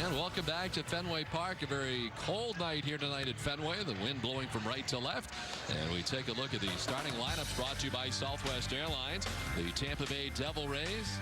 And welcome back to Fenway Park. A very cold night here tonight at Fenway. The wind blowing from right to left. And we take a look at the starting lineups brought to you by Southwest Airlines. The Tampa Bay Devil Rays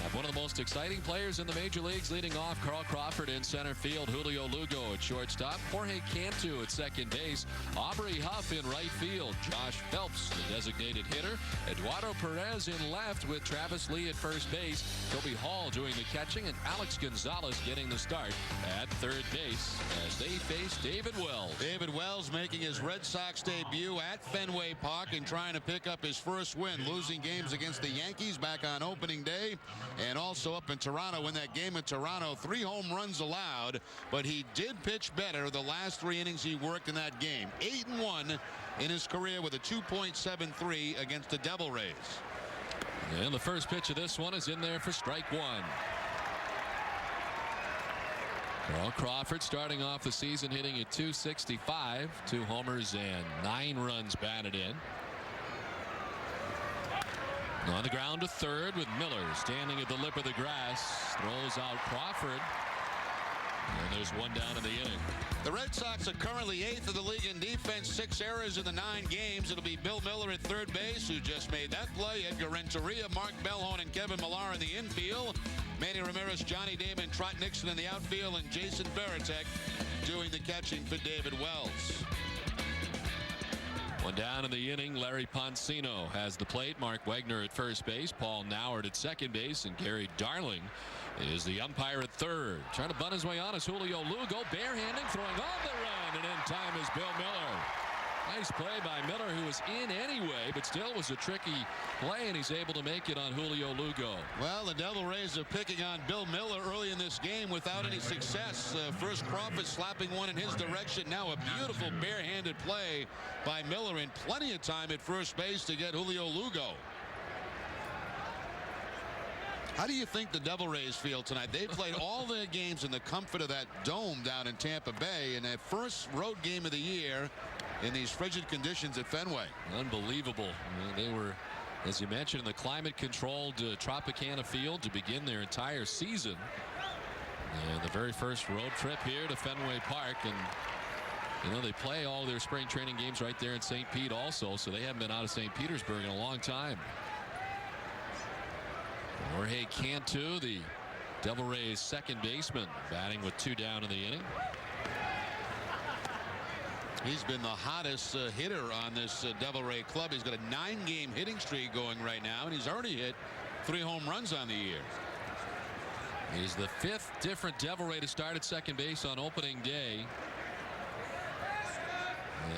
have one of the most exciting players in the major leagues leading off. Carl Crawford in center field. Julio Lugo at shortstop. Jorge Cantu at second base. Aubrey Huff in right field. Josh Phelps, the designated hitter. Eduardo Perez in left with Travis Lee at first base. Toby Hall doing the catching, and Alex Gonzalez getting the start at third base as they face David Wells. David Wells making his Red Sox debut at Fenway Park and trying to pick up his first win, losing games against the Yankees back on opening day and also up in Toronto. In that game in Toronto, 3 home runs allowed, but he did pitch better the last 3 innings he worked in that game. 8-1 in his career with a 2.73 against the Devil Rays. And the first pitch of this one is in there for strike one. Carl Crawford starting off the season hitting at .265, 2 homers and 9 runs batted in. On the ground to third with Miller standing at the lip of the grass. Throws out Crawford. And there's one down in the inning. The Red Sox are currently 8th of the league in defense, 6 errors in the 9 games. It'll be Bill Miller at third base, who just made that play. Edgar Renteria, Mark Bellhorn, and Kevin Millar in the infield. Manny Ramirez, Johnny Damon, Trot Nixon in the outfield, and Jason Varitek doing the catching for David Wells. One down in the inning. Larry Poncino has the plate. Mark Wagner at first base. Paul Noward at second base. And Gary Darling is the umpire at third. Trying to bunt his way on is Julio Lugo. Barehanding, throwing on the run. And in time is Bill Miller. Nice play by Miller, who was in anyway, but still was a tricky play, and he's able to make it on Julio Lugo. Well, the Devil Rays are picking on Bill Miller early in this game without any success. First Crawford slapping one in his direction. Now a beautiful barehanded play by Miller, and plenty of time at first base to get Julio Lugo. How do you think the Devil Rays feel tonight? They've played all their games in the comfort of that dome down in Tampa Bay, and their first road game of the year in these frigid conditions at Fenway. Unbelievable. They were, as you mentioned, in the climate-controlled Tropicana field to begin their entire season. And the very first road trip here to Fenway Park, and you know they play all their spring training games right there in St. Pete also, so they haven't been out of St. Petersburg in a long time. Jorge Cantu, the Devil Rays second baseman, batting with 2 down in the inning. He's been the hottest hitter on this Devil Ray club. He's got a 9-game hitting streak going right now, and he's already hit 3 home runs on the year. He's the 5th different Devil Ray to start at second base on opening day,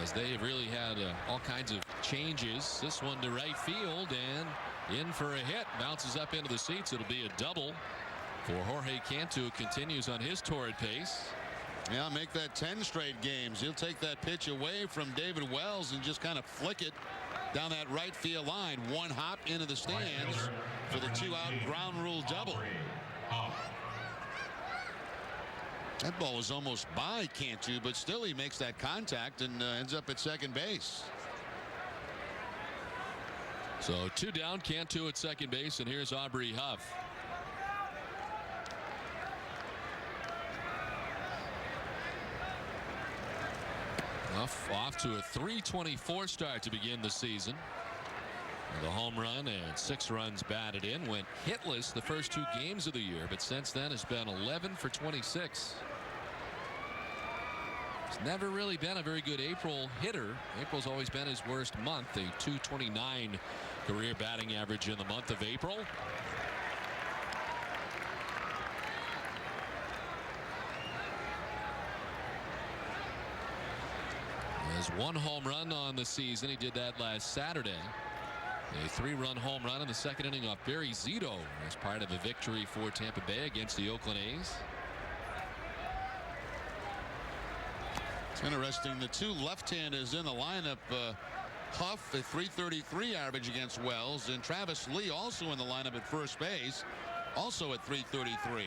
as they have really had all kinds of changes. This one to right field and in for a hit. Bounces up into the seats. It'll be a double for Jorge Cantu, who continues on his torrid pace. Yeah, make that 10 straight games. He'll take that pitch away from David Wells and just kind of flick it down that right field line. One hop into the stands for the 2-out ground rule double. That ball was almost by Cantu, but still he makes that contact and ends up at second base. So 2 down, Cantu at second base, and here's Aubrey Huff. Off to a .324 start to begin the season. The home run and 6 runs batted in. Went hitless the first 2 games of the year, but since then has been 11 for 26. He's never really been a very good April hitter. April's always been his worst month. A .229 career batting average in the month of April. Has 1 home run on the season. He did that last Saturday. A 3-run home run in the second inning off Barry Zito as part of a victory for Tampa Bay against the Oakland A's. It's interesting. The 2 left-handers in the lineup. Huff, a .333 average against Wells, and Travis Lee also in the lineup at first base, also at .333.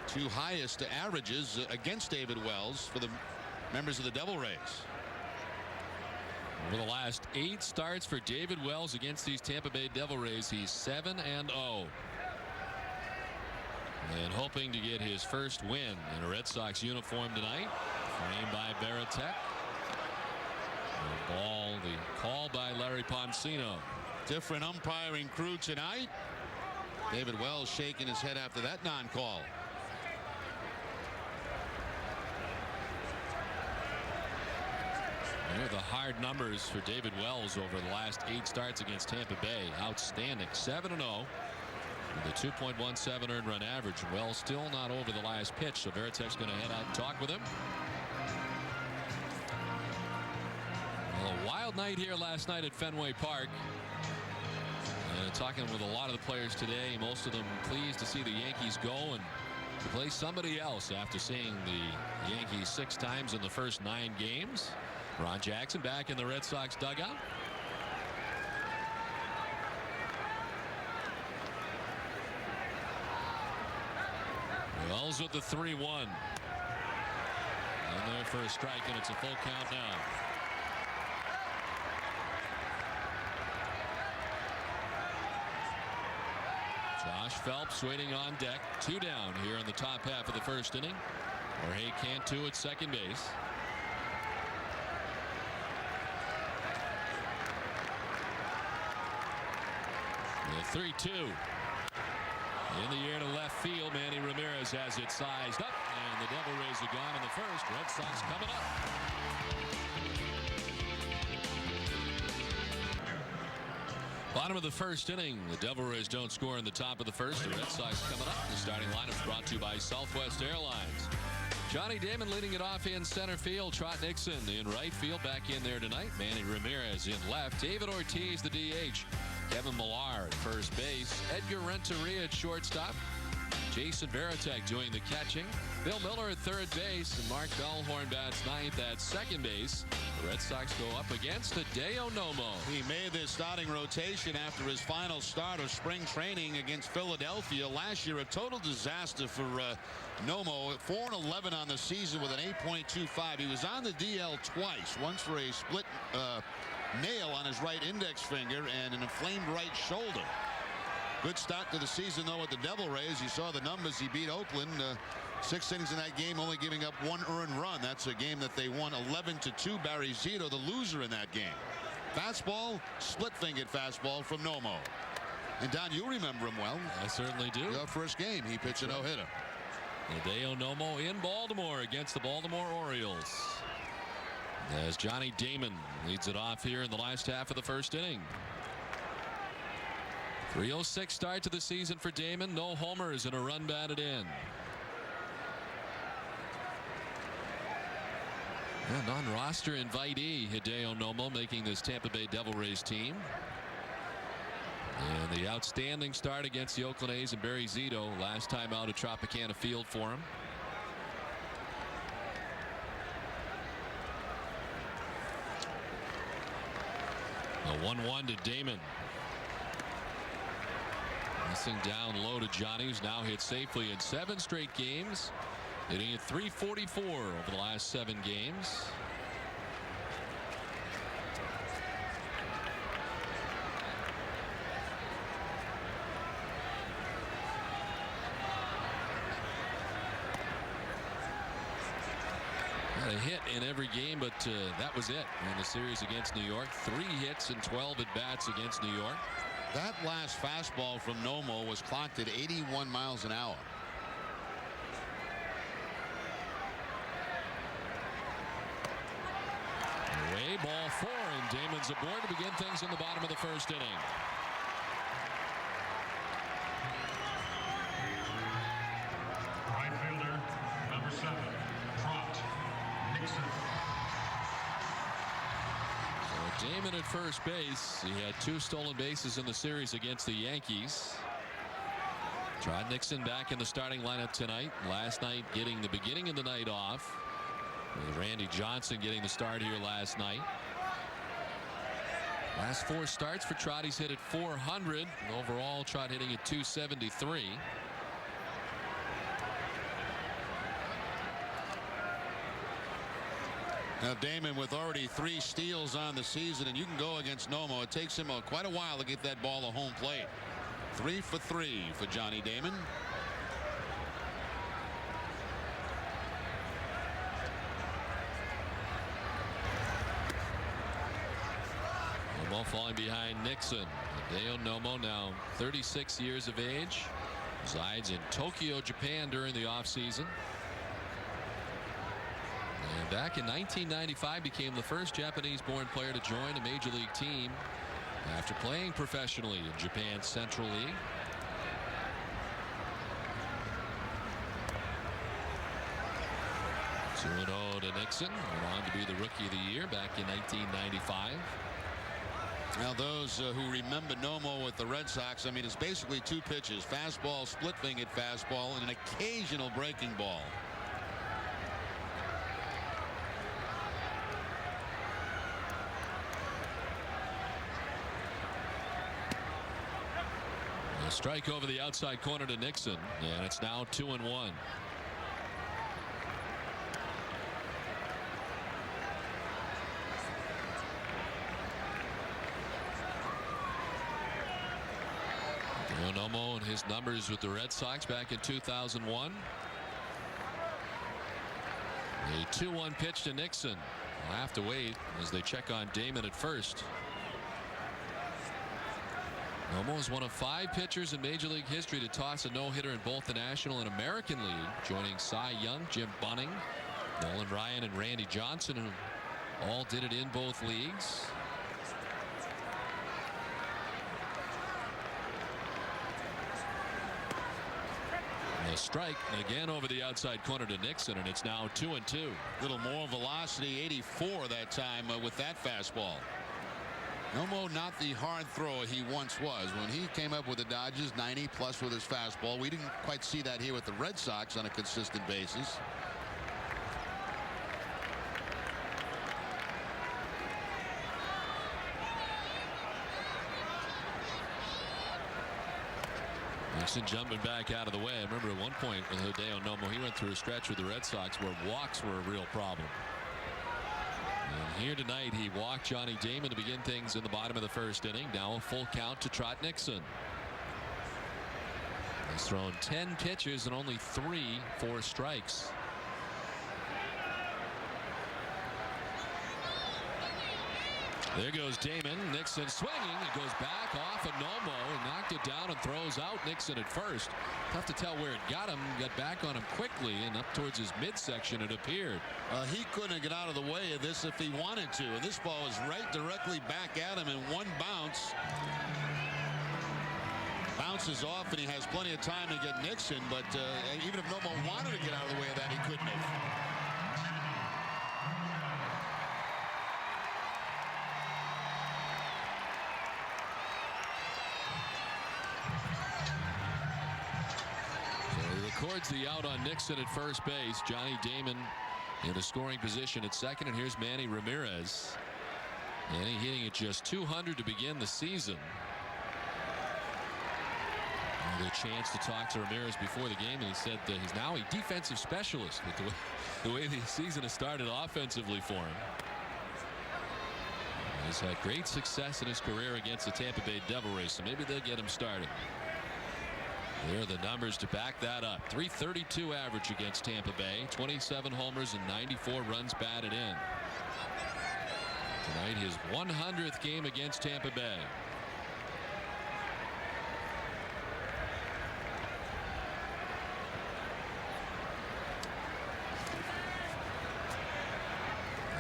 2 highest averages against David Wells for the members of the Devil Rays. Over the last 8 starts for David Wells against these Tampa Bay Devil Rays, he's 7-0. And hoping to get his first win in a Red Sox uniform tonight. Framed by Baratek. The ball, the call by Larry Poncino. Different umpiring crew tonight. David Wells shaking his head after that non-call. Here are the hard numbers for David Wells over the last 8 starts against Tampa Bay. Outstanding. 7-0 with a 2.17 earned run average. Wells still not over the last pitch, so Baratek's going to head out and talk with him. Well, a wild night here last night at Fenway Park. Talking with a lot of the players today, most of them pleased to see the Yankees go and to play somebody else after seeing the Yankees 6 times in the first 9 games. Ron Jackson back in the Red Sox dugout. Wells with the 3-1. And there for a strike, and it's a full count now. Josh Phelps waiting on deck. 2 down here in the top half of the first inning. Jorge Cantu at second base. The 3-2. In the air to left field. Manny Ramirez has it sized up. And the Devil Rays are gone in the first. Red Sox coming up. Bottom of the first inning. The Devil Rays don't score in the top of the first. The Red Sox coming up. The starting lineup brought to you by Southwest Airlines. Johnny Damon leading it off in center field. Trot Nixon in right field, back in there tonight. Manny Ramirez in left. David Ortiz the DH. Kevin Millar at first base. Edgar Renteria at shortstop. Jason Baratek doing the catching. Bill Miller at third base. And Mark Bellhorn bats ninth at second base. The Red Sox go up against Hideo Nomo. He made this starting rotation after his final start of spring training against Philadelphia last year. A total disaster for Nomo. 4-11 on the season with an 8.25. He was on the DL twice. Once for a split nail on his right index finger and an inflamed right shoulder. Good start to the season, though, with the Devil Rays. You saw the numbers. He beat Oakland 6 innings in that game, only giving up 1 earned run. That's a game that they won 11-2. Barry Zito, the loser in that game. Fastball, split-fingered fastball from Nomo. And Don, you remember him well. I certainly do. Your first game, he pitched a no-hitter. Hideo Nomo in Baltimore against the Baltimore Orioles. As Johnny Damon leads it off here in the last half of the first inning. 3:06 start to the season for Damon. No homers and a run batted in. A non-roster invitee, Hideo Nomo, making this Tampa Bay Devil Rays team. And the outstanding start against the Oakland A's and Barry Zito last time out at Tropicana Field for him. A 1-1 to Damon. Missing down low to Johnny, who's now hit safely in 7 straight games. Hitting at .344 over the last 7 games. Had a hit in every game, but that was it in the series against New York. 3 hits and 12 at bats against New York. That last fastball from Nomo was clocked at 81 miles an hour. Away, ball 4, and Damon's aboard to begin things in the bottom of the first inning. Right fielder, number 7, Trot Nixon. So Damon at first base. He had 2 stolen bases in the series against the Yankees. Trot Nixon back in the starting lineup tonight. Last night getting the beginning of the night off, with Randy Johnson getting the start here last night. Last 4 starts for Trot, he's hit at .400. Overall, Trot hitting at .273. Now Damon with already 3 steals on the season, and you can go against Nomo. It takes him quite a while to get that ball to home plate. 3 for 3 for Johnny Damon. All falling behind Nixon. Hideo Nomo, now 36 years of age, resides in Tokyo, Japan during the offseason. And back in 1995 became the first Japanese-born player to join a major league team after playing professionally in Japan's Central League. 2-0 to Nixon. Went on to be the Rookie of the Year back in 1995. Now those who remember Nomo with the Red Sox, I mean, it's basically two pitches: fastball, split-fingered fastball, and an occasional breaking ball. A strike over the outside corner to Nixon, and it's now 2-1. Nomo and his numbers with the Red Sox back in 2001. A 2-1 pitch to Nixon. We'll have to wait as they check on Damon at first. Nomo is one of 5 pitchers in Major League history to toss a no-hitter in both the National and American League, joining Cy Young, Jim Bunning, Nolan Ryan, and Randy Johnson, who all did it in both leagues. A strike again over the outside corner to Nixon, and it's now 2-2. Little more velocity, 84 that time with that fastball. Nomo not the hard thrower he once was. When he came up with the Dodgers, 90 plus with his fastball. We didn't quite see that here with the Red Sox on a consistent basis. Nixon jumping back out of the way. I remember at one point with Hideo Nomo, he went through a stretch with the Red Sox where walks were a real problem. And here tonight he walked Johnny Damon to begin things in the bottom of the first inning. Now a full count to Trot Nixon. He's thrown 10 pitches and only 3 for strikes. There goes Damon. Nixon swinging. It goes back off of Nomo. Knocked it down and throws out Nixon at first. Tough to tell where it got him. Got back on him quickly and up towards his midsection it appeared. He couldn't get out of the way of this if he wanted to. And this ball is right directly back at him in one bounce. Bounces off and he has plenty of time to get Nixon. But even if Nomo wanted to get out of the way of that, he couldn't have. Records the out on Nixon at first base. Johnny Damon in the scoring position at second, and here's Manny Ramirez. Manny hitting at just 200 to begin the season. The chance to talk to Ramirez before the game, and he said that he's now a defensive specialist with the way the season has started offensively for him. He's had great success in his career against the Tampa Bay Devil Rays, so maybe they'll get him started. There are the numbers to back that up. .332 average against Tampa Bay. 27 homers and 94 runs batted in. Tonight his 100th game against Tampa Bay.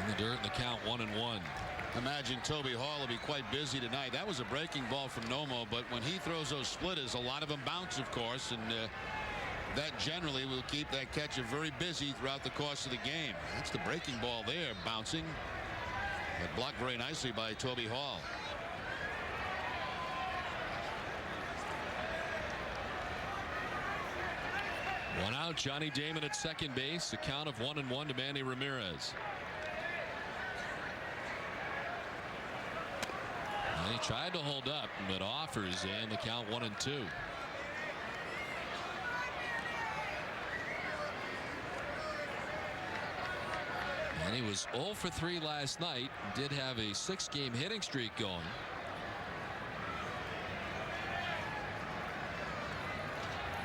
In the dirt and the count 1-1. Imagine Toby Hall will be quite busy tonight. That was a breaking ball from Nomo, but when he throws those splitters, a lot of them bounce, of course, and that generally will keep that catcher very busy throughout the course of the game. That's the breaking ball there, bouncing. But blocked very nicely by Toby Hall. One out. Johnny Damon at second base. A count of 1-1 to Manny Ramirez. And he tried to hold up, but offers, and the count 1-2. And he was 0 for 3 last night. Did have a 6-game hitting streak going.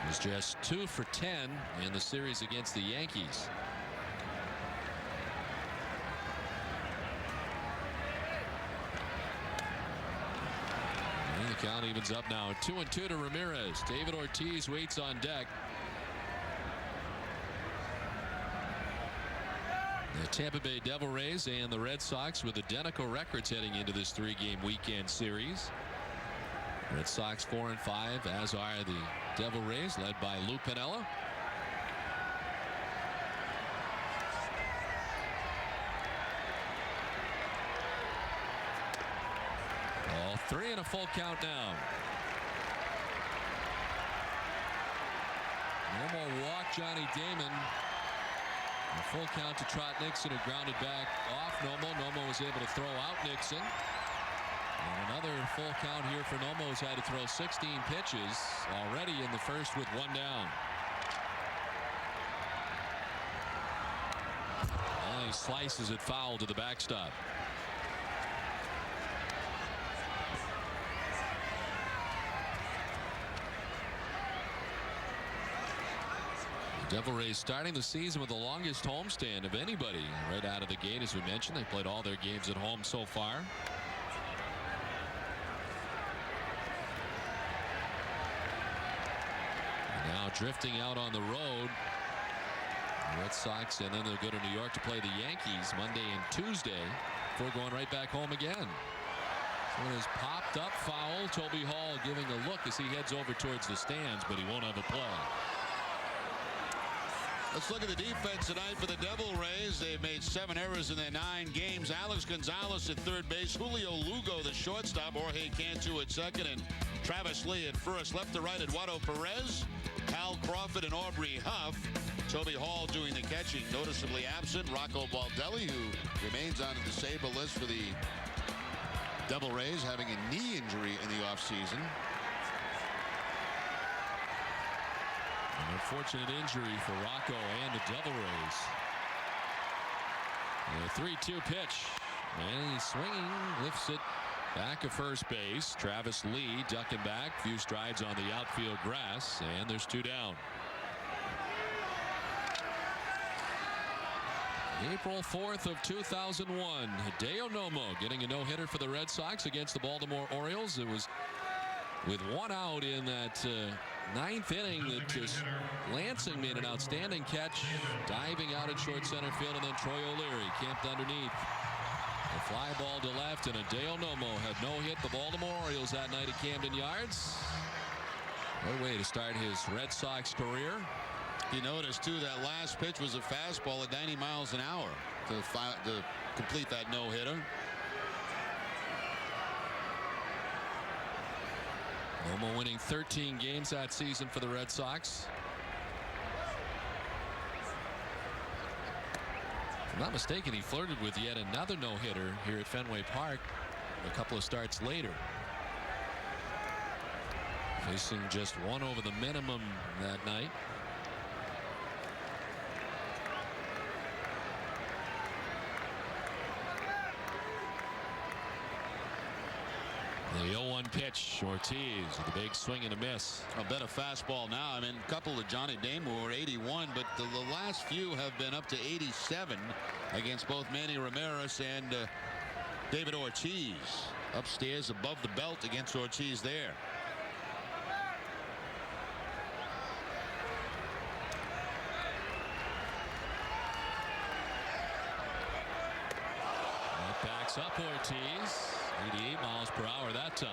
He was just 2 for 10 in the series against the Yankees. count evens up now. 2-2 to Ramirez. David Ortiz waits on deck. The Tampa Bay Devil Rays and the Red Sox with identical records heading into this 3-game weekend series. Red Sox 4-5, as are the Devil Rays, led by Lou Piniella. All 3 and a full count now. Nomo walked Johnny Damon. A full count to Trot Nixon, who grounded back off Nomo. Nomo was able to throw out Nixon. And another full count here for Nomo, who's had to throw 16 pitches already in the first with 1 down. And he slices it foul to the backstop. Devil Rays starting the season with the longest homestand of anybody right out of the gate. As we mentioned, they played all their games at home so far. Now drifting out on the road, Red Sox, and then they'll go to New York to play the Yankees Monday and Tuesday before going right back home again. One is popped up foul. Toby Hall giving a look as he heads over towards the stands, but he won't have a play. Let's look at the defense tonight for the Devil Rays. They've made 7 errors in their 9 games. Alex Gonzalez at third base, Julio Lugo the shortstop, Jorge Cantu at second, and Travis Lee at first. Left to right, Eduardo Perez, Hal Crawford, and Aubrey Huff. Toby Hall doing the catching. Noticeably absent, Rocco Baldelli, who remains on the disabled list for the Devil Rays, having a knee injury in the offseason. An unfortunate injury for Rocco and the Devil Rays. A 3-2 pitch, and he's swinging, lifts it back of first base. Travis Lee ducking back, few strides on the outfield grass, and there's 2 down. April 4th of 2001, Hideo Nomo getting a no-hitter for the Red Sox against the Baltimore Orioles. It was with 1 out in that 9th inning that Lansing made an outstanding catch, diving out at short center field, and then Troy O'Leary camped underneath. A fly ball to left, and Hideo Nomo had no hit the Baltimore Orioles that night at Camden Yards. What a way to start his Red Sox career. You notice too that last pitch was a fastball at 90 miles an hour to complete that no-hitter. Nomo winning 13 games that season for the Red Sox. If I'm not mistaken, he flirted with yet another no-hitter here at Fenway Park a couple of starts later. Facing just 1 over the minimum that night. The 0-1 pitch, Ortiz with a big swing and a miss. A better fastball now. I mean, a couple of Johnny Damon were 81, but the last few have been up to 87 against both Manny Ramirez and David Ortiz. Upstairs above the belt against Ortiz there. That backs up Ortiz. 88 miles per hour that time.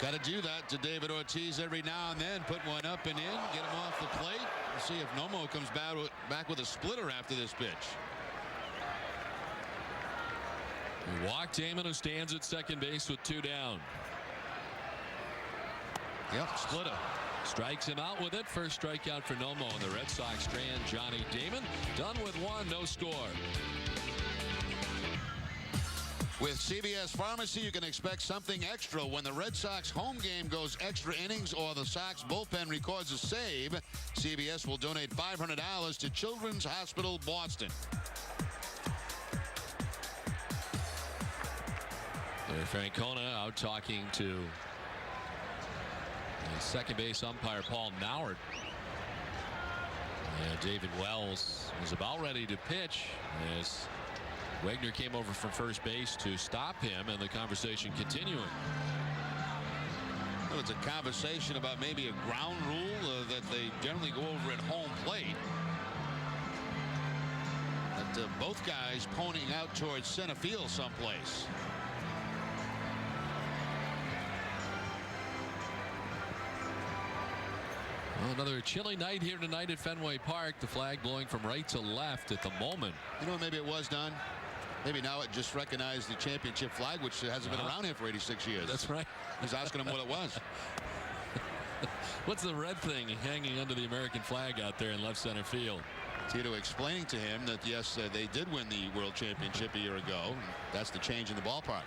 Got to do that to David Ortiz every now and then. Put one up and in, get him off the plate. We'll see if Nomo comes back with a splitter after this pitch. We walk Damon, who stands at second base with 2 down. Yep, splitter. Strikes him out with it. First strikeout for Nomo, and the Red Sox strand Johnny Damon. Done with 1, no score. With CVS Pharmacy, you can expect something extra when the Red Sox home game goes extra innings or the Sox bullpen records a save. CVS will donate $500 to Children's Hospital Boston. Francona out talking to the second base umpire Paul Nauert. And David Wells was about ready to pitch as Wagner came over from first base to stop him, and the conversation continuing. Well, it's a conversation about maybe a ground rule that they generally go over at home plate. But both guys pointing out towards center field someplace. Well, another chilly night here tonight at Fenway Park. The flag blowing from right to left at the moment. You know what maybe it was, Don? Maybe now it just recognized the championship flag, which hasn't been around here for 86 years. That's right. He's asking him what it was. What's the red thing hanging under the American flag out there in left center field? Hideo explaining to him that, yes, they did win the World Championship a year ago. That's the change in the ballpark.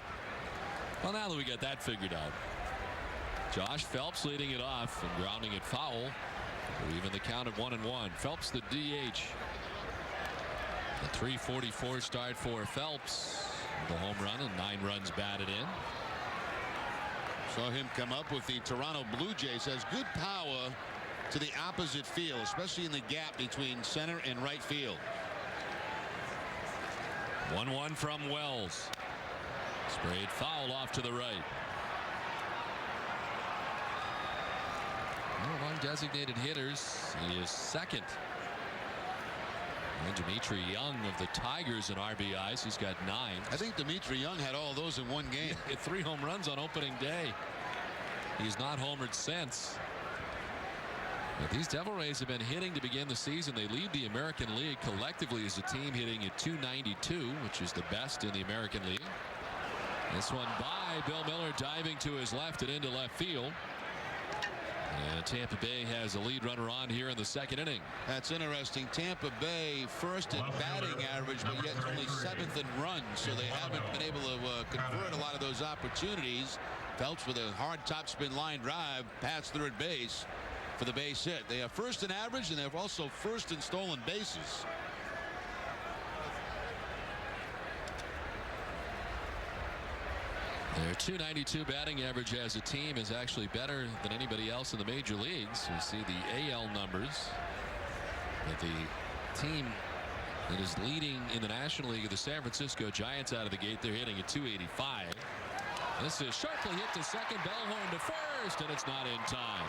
Well, now that we got that figured out. Josh Phelps leading it off and grounding it foul. Even the count of 1-1. Phelps the DH. A .344 start for Phelps. The home run and 9 runs batted in. Saw him come up with the Toronto Blue Jays. Has good power to the opposite field, especially in the gap between center and right field. 1-1 from Wells. Sprayed foul off to the right. Among designated hitters, he is second. And Dimitri Young of the Tigers in RBIs. He's got 9. I think Dimitri Young had all those in one game. 3 home runs on opening day. He's not homered since. But these Devil Rays have been hitting to begin the season. They lead the American League collectively as a team, hitting at .292, which is the best in the American League. This one by Bill Miller, diving to his left and into left field. And Tampa Bay has a lead runner on here in the second inning. That's interesting. Tampa Bay first in batting average, but yet only 7th in runs, so they haven't been able to convert a lot of those opportunities. Phelps with a hard topspin line drive past third base for the base hit. They have first in average, and they're also first in stolen bases. Their .292 batting average as a team is actually better than anybody else in the major leagues. You see the AL numbers. But the team that is leading in the National League of the San Francisco Giants out of the gate, they're hitting at .285. This is sharply hit to second, Bellhorn to first, and it's not in time.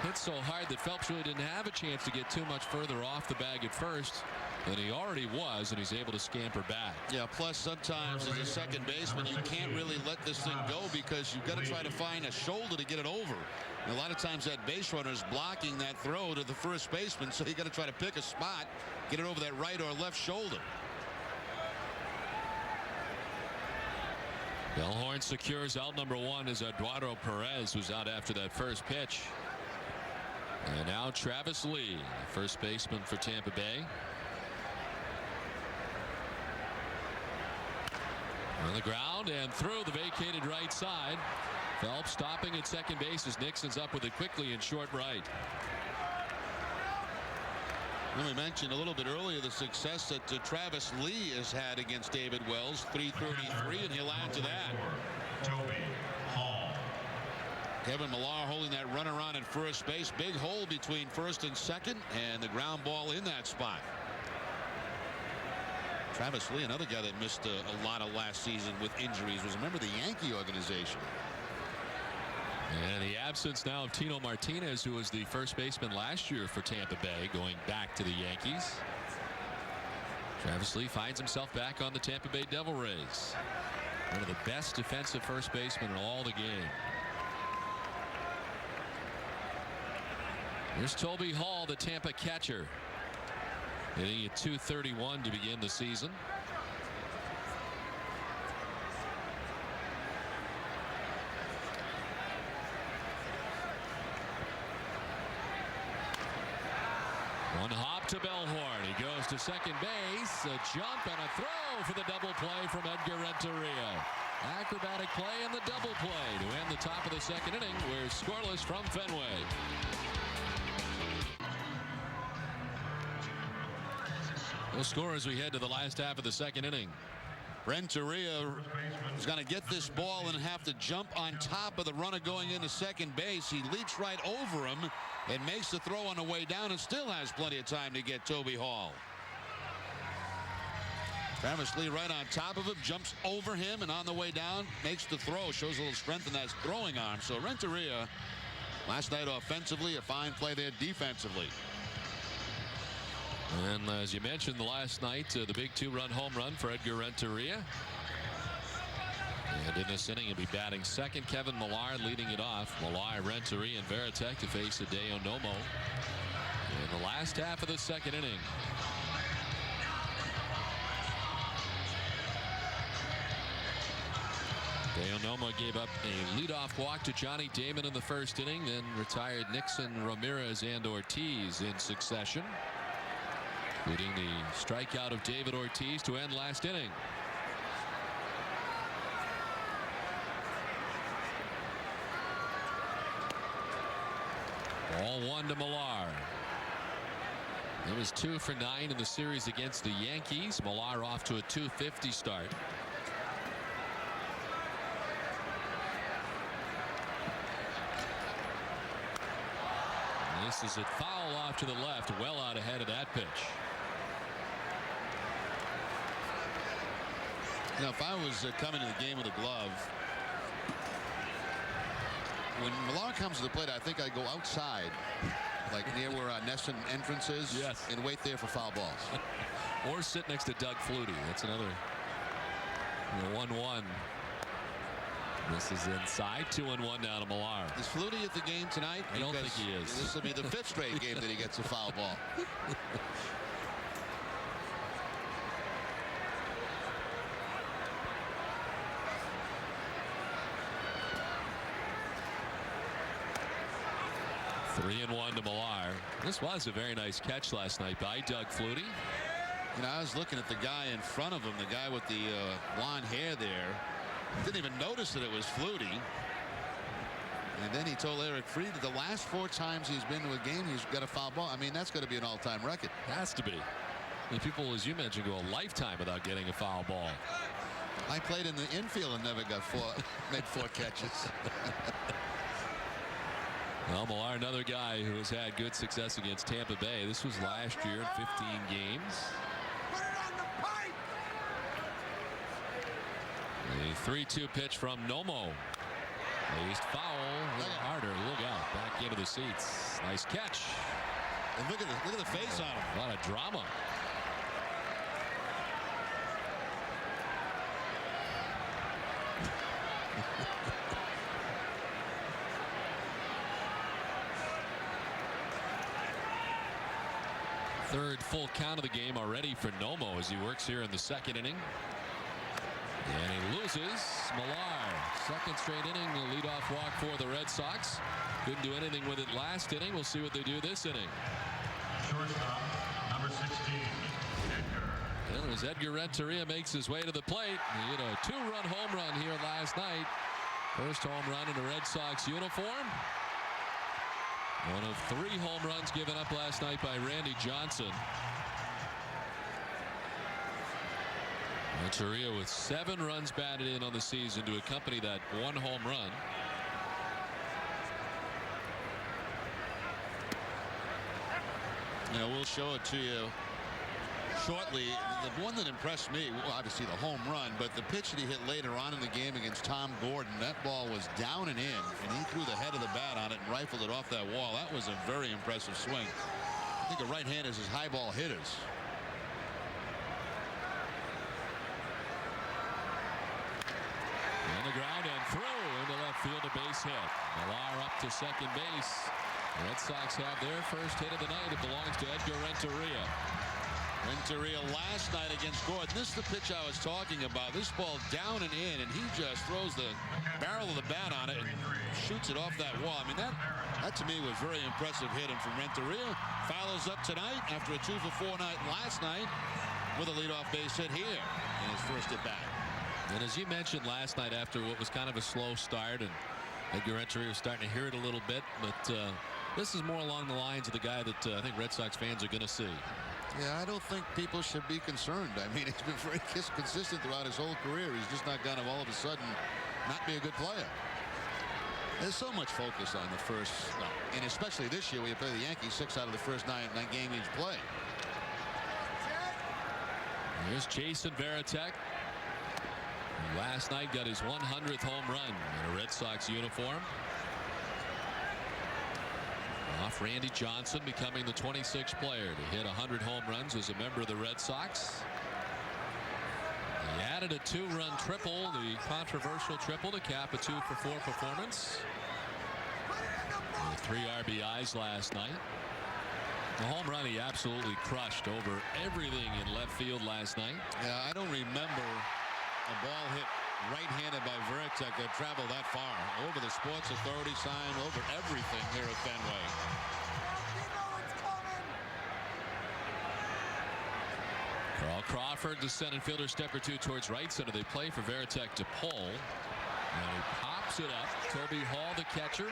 Hit so hard that Phelps really didn't have a chance to get too much further off the bag at first than he already was, and he's able to scamper back. Yeah, plus sometimes as a second baseman, you can't really let this thing go because you've got to try to find a shoulder to get it over. And a lot of times that base runner is blocking that throw to the first baseman, so you got to try to pick a spot, get it over that right or left shoulder. Bellhorn secures out number 1 is Eduardo Perez, who's out after that first pitch. And now Travis Lee, first baseman for Tampa Bay. On the ground and through the vacated right side. Phelps stopping at second base as Nixon's up with it quickly in short right. We mentioned a little bit earlier the success that Travis Lee has had against David Wells, .333, and he'll add to that. Toby Hall. Kevin Millar holding that runner on at first base. Big hole between first and second, and the ground ball in that spot. Travis Lee, another guy that missed a lot of last season with injuries, was a member of the Yankee organization. And the absence now of Tino Martinez, who was the first baseman last year for Tampa Bay, going back to the Yankees. Travis Lee finds himself back on the Tampa Bay Devil Rays. One of the best defensive first basemen in all the game. Here's Toby Hall, the Tampa catcher. Hitting at .231 to begin the season. One hop to Bellhorn. He goes to second base. A jump and a throw for the double play from Edgar Renteria. Acrobatic play and the double play to end the top of the second inning. We're scoreless from Fenway. We'll score as we head to the last half of the second inning. Renteria is going to get this ball and have to jump on top of the runner going into second base. He leaps right over him and makes the throw on the way down and still has plenty of time to get Toby Hall. Travis Lee right on top of him, jumps over him, and on the way down makes the throw. Shows a little strength in that throwing arm. So Renteria last night offensively, a fine play there defensively. And as you mentioned last night, the big 2-run home run for Edgar Renteria. And in this inning, he'll be batting second. Kevin Millar leading it off. Millar, Renteria, and Varitek to face Hideo Nomo in the last half of the second inning. Hideo Nomo gave up a leadoff walk to Johnny Damon in the first inning, then retired Nixon, Ramirez, and Ortiz in succession, including the strikeout of David Ortiz to end last inning. Ball 1 to Millar. It was 2 for 9 in the series against the Yankees. Millar off to a .250 start. This is a foul off to the left, well out ahead of that pitch. Now, if I was coming to the game with a glove, when Millar comes to the plate, I think I'd go outside, like near where Nesson entrance is, yes, and wait there for foul balls. Or sit next to Doug Flutie. That's another 1-1. This is inside. 2-1 down to Millar. Is Flutie at the game tonight? I don't think he is. This will be the 5th straight game that he gets a foul ball. Three and 1 to Millar. This was a very nice catch last night by Doug Flutie. You know, I was looking at the guy in front of him, the guy with the blonde hair there. Didn't even notice that it was Flutie. And then he told Eric Fried that the last 4 times he's been to a game, he's got a foul ball. I mean, that's going to be an all-time record. Has to be. I mean, people, as you mentioned, go a lifetime without getting a foul ball. I played in the infield and never got made 4 catches. Well, Millar, another guy who has had good success against Tampa Bay. This was last year in 15 games. Put it on the pipe. A 3-2 pitch from Nomo. Placed foul. A little harder. Look out. Back into the seats. Nice catch. And look at the face on him. A lot of drama. Third full count of the game already for Nomo as he works here in the second inning. And he loses. Millar, second straight inning, the leadoff walk for the Red Sox. Couldn't do anything with it last inning. We'll see what they do this inning. Shortstop, number 16, Edgar. And as Edgar Renteria makes his way to the plate, he hit a 2-run home run here last night. First home run in a Red Sox uniform. One of 3 home runs given up last night by Randy Johnson. Renteria with 7 runs batted in on the season to accompany that 1 home run. You know, we'll show it to you shortly. The one that impressed me, well, obviously the home run, but the pitch that he hit later on in the game against Tom Gordon, that ball was down and in, and he threw the head of the bat on it and rifled it off that wall. That was a very impressive swing. I think a right-hander is his high ball hitters. On the ground and through into left field, a base hit. Millar up to second base. The Red Sox have their first hit of the night. It belongs to Edgar Renteria. Renteria last night against Gordon. This is the pitch I was talking about. This ball down and in, and he just throws the barrel of the bat on it and shoots it off that wall. I mean, that to me was very impressive hitting from Renteria. Follows up tonight after a 2 for 4 night last night with a leadoff base hit here in his first at bat. And as you mentioned last night, after what was kind of a slow start, and Edgar Renteria was starting to hear it a little bit, but this is more along the lines of the guy that I think Red Sox fans are going to see. Yeah, I don't think people should be concerned. I mean, he's been very consistent throughout his whole career. He's just not going to all of a sudden not be a good player. There's so much focus on the first, and especially this year where you play the Yankees 6 out of the first 9 games each play. Here's Jason Varitek. Last night got his 100th home run in a Red Sox uniform. Off Randy Johnson, becoming the 26th player to hit 100 home runs as a member of the Red Sox. He added a 2-run triple, the controversial triple, to cap a 2-for-4 performance. With 3 RBIs last night. The home run he absolutely crushed over everything in left field last night. Yeah, I don't remember a ball hit right-handed by Varitek that traveled that far. Over the Sports Authority sign, over everything here at Fenway. Carl Crawford, the center fielder, step or two towards right center. They play for Varitek to pull. And he pops it up. Toby Hall, the catcher,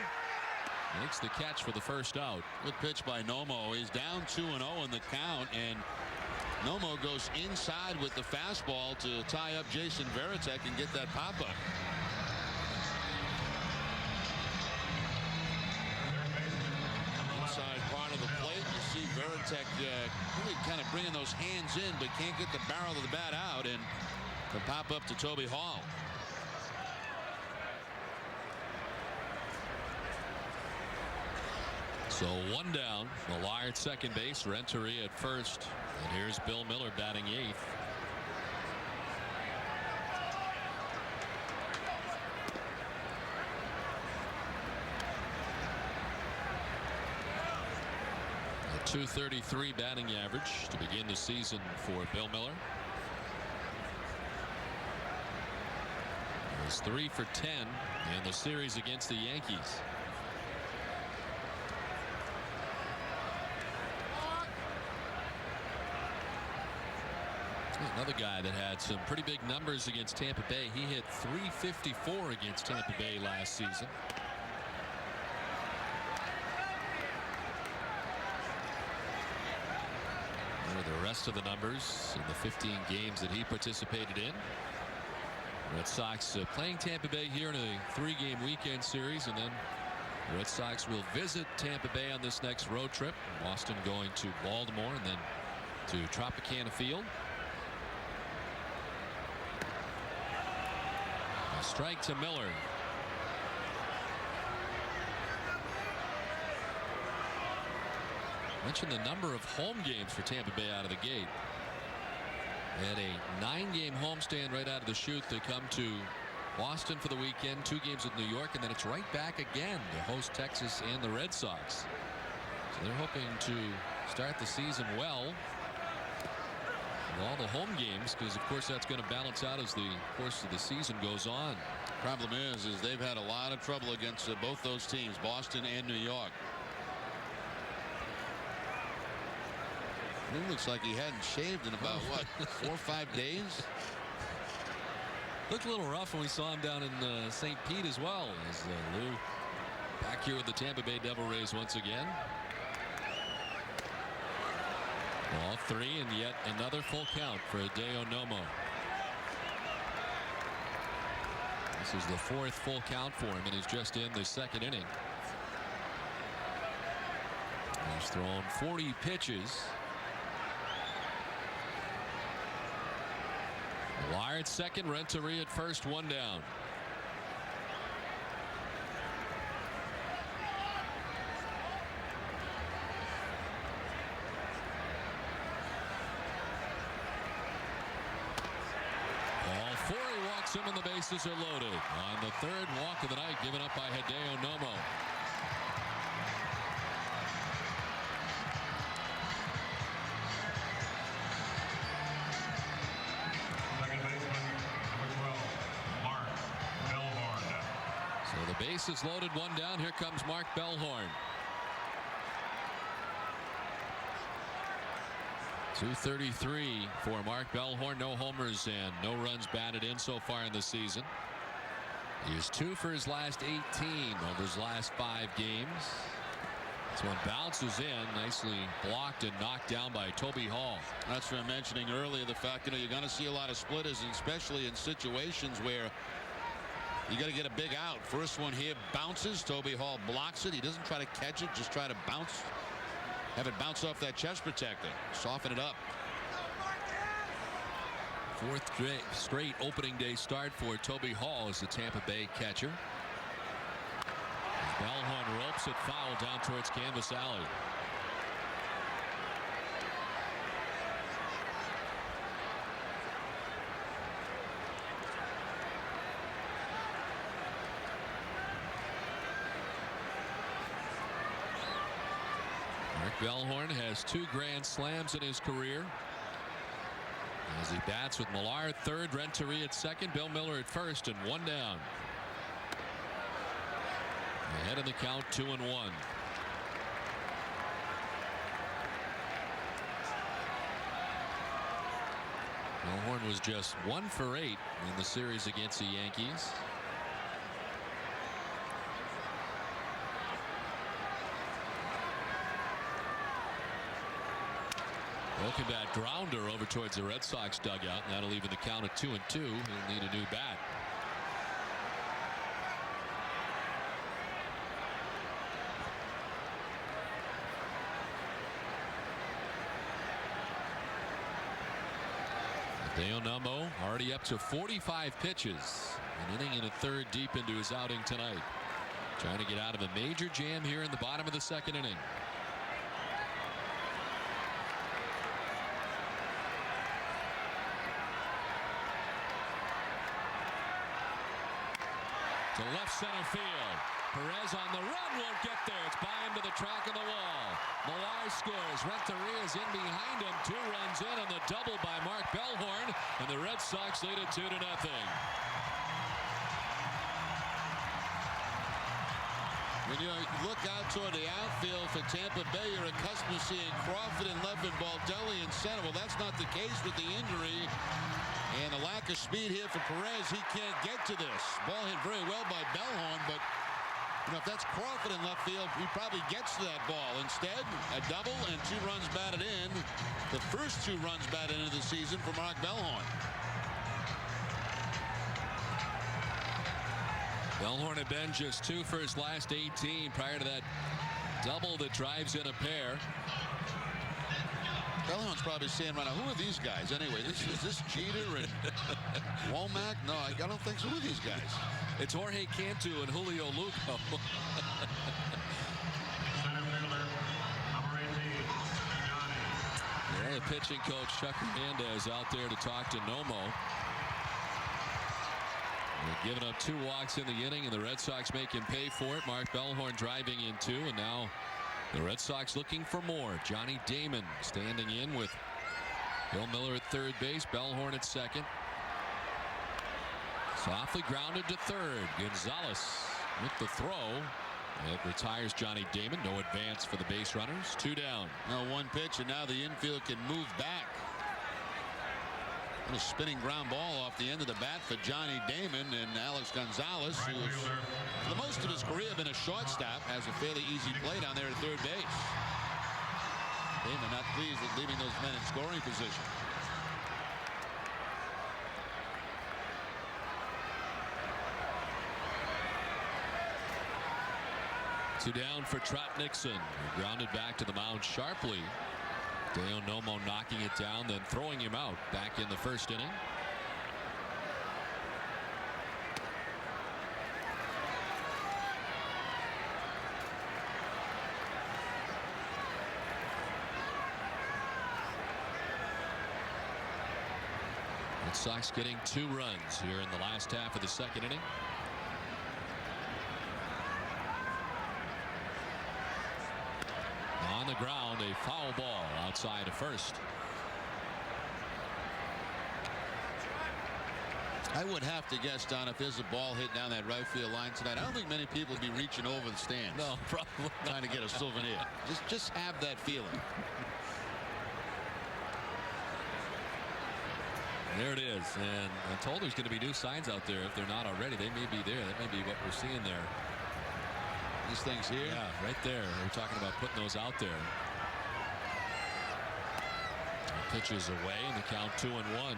makes the catch for the first out. Good pitch by Nomo. He's down 2-0 in the count, and Nomo goes inside with the fastball to tie up Jason Varitek and get that pop-up. Inside part of the plate, you see Varitek really kind of bringing those hands in, but can't get the barrel of the bat out, and the pop-up to Toby Hall. So 1 down. Millard at second base, Renteria at first, and here's Bill Miller batting 8th. A .233 batting average to begin the season for Bill Miller. He was 3 for 10 in the series against the Yankees. Another guy that had some pretty big numbers against Tampa Bay. He hit .354 against Tampa Bay last season. What are the rest of the numbers in the 15 games that he participated in? Red Sox playing Tampa Bay here in a 3-game weekend series, and then the Red Sox will visit Tampa Bay on this next road trip. Boston going to Baltimore and then to Tropicana Field. A strike to Miller. Mentioned the number of home games for Tampa Bay out of the gate. They had a 9-game homestand right out of the chute. They come to Boston for the weekend, 2 games with New York, and then it's right back again to host Texas and the Red Sox. So they're hoping to start the season well with all the home games, because of course that's going to balance out as the course of the season goes on. Problem is they've had a lot of trouble against both those teams, Boston and New York. It looks like he hadn't shaved in about, what, 4 or 5 days? Looked a little rough when we saw him down in St. Pete as well, as Lou back here with the Tampa Bay Devil Rays once again. Ball 3, and yet another full count for Hideo Nomo. This is the 4th full count for him, and he's just in the 2nd inning. He's thrown 40 pitches. Wire at second, Renteria at first, 1 down. All 4, he walks him, and the bases are loaded. On the 3rd walk of the night given up by Hideo Nomo. Bases loaded, 1 down. Here comes Mark Bellhorn. 233 for Mark Bellhorn. No homers and no runs batted in so far in the season. He is 2 for his last 18 over his last 5 games. This one bounces in, nicely blocked and knocked down by Toby Hall. That's what I'm mentioning earlier, the fact, you're going to see a lot of splitters, and especially in situations where you got to get a big out. First one here bounces. Toby Hall blocks it. He doesn't try to catch it, just try to bounce. Have it bounce off that chest protector. Soften it up. Fourth straight opening day start for Toby Hall as the Tampa Bay catcher. Bellhorn ropes it foul down towards Canvas Alley. Mark Bellhorn has 2 grand slams in his career. As he bats with Millar at third, Renteria at second, Bill Miller at first, and 1 down. Ahead in the count, 2-1. Bellhorn was just 1 for 8 in the series against the Yankees. Broken bat grounder over towards the Red Sox dugout, and that'll even the count at 2-2. He'll need a new bat. Hideo Nomo already up to 45 pitches. An inning and a third deep into his outing tonight. Trying to get out of a major jam here in the bottom of the second inning. To left center field. Perez on the run, won't get there. It's by him to the track of the wall. Millar scores. Renteria's in behind him. 2 runs in on the double by Mark Bellhorn, and the Red Sox lead it 2-0. When you look out toward the outfield for Tampa Bay, you're accustomed to seeing Crawford in left and Baldelli in center. Well, that's not the case with the injury. And the lack of speed here for Perez. He can't get to this. Ball hit very well by Bellhorn, but if that's Crawford in left field, he probably gets to that ball. Instead, a double and 2 runs batted in. The first 2 runs batted into the season for Mark Bellhorn. Bellhorn had been just 2 for his last 18 prior to that double that drives in a pair. Bellhorn's probably saying right now, who are these guys anyway? Is this Jeter and Womack? No, I don't think so. Who are these guys? It's Jorge Cantu and Julio Lugo. Center fielder, number 18, Johnny. Yeah, pitching coach Chuck Hernandez out there to talk to Nomo. They're giving up 2 walks in the inning, and the Red Sox make him pay for it. Mark Bellhorn driving in 2, and now the Red Sox looking for more. Johnny Damon standing in with Bill Miller at third base, Bellhorn at second. Softly grounded to third. Gonzalez with the throw. It retires Johnny Damon. No advance for the base runners. 2 down. Now 1 pitch, and now the infield can move back. A spinning ground ball off the end of the bat for Johnny Damon, and Alex Gonzalez, who has for the most of his career been a shortstop, has a fairly easy play down there at third base. Damon not pleased with leaving those men in scoring position. Two down for Trot Nixon. Grounded back to the mound sharply. Hideo Nomo knocking it down, then throwing him out back in the first inning. Red Sox getting 2 runs here in the last half of the second inning. On the ground, a foul ball outside of first. I would have to guess, Don, if there's a ball hit down that right field line tonight, I don't think many people will be reaching over the stands. No, probably trying to get a souvenir. Just have that feeling. There it is, and I'm told there's going to be new signs out there. If they're not already, they may be there. That may be what we're seeing there. These things here? Yeah, right there. We're talking about putting those out there. Pitches away, and the count 2-1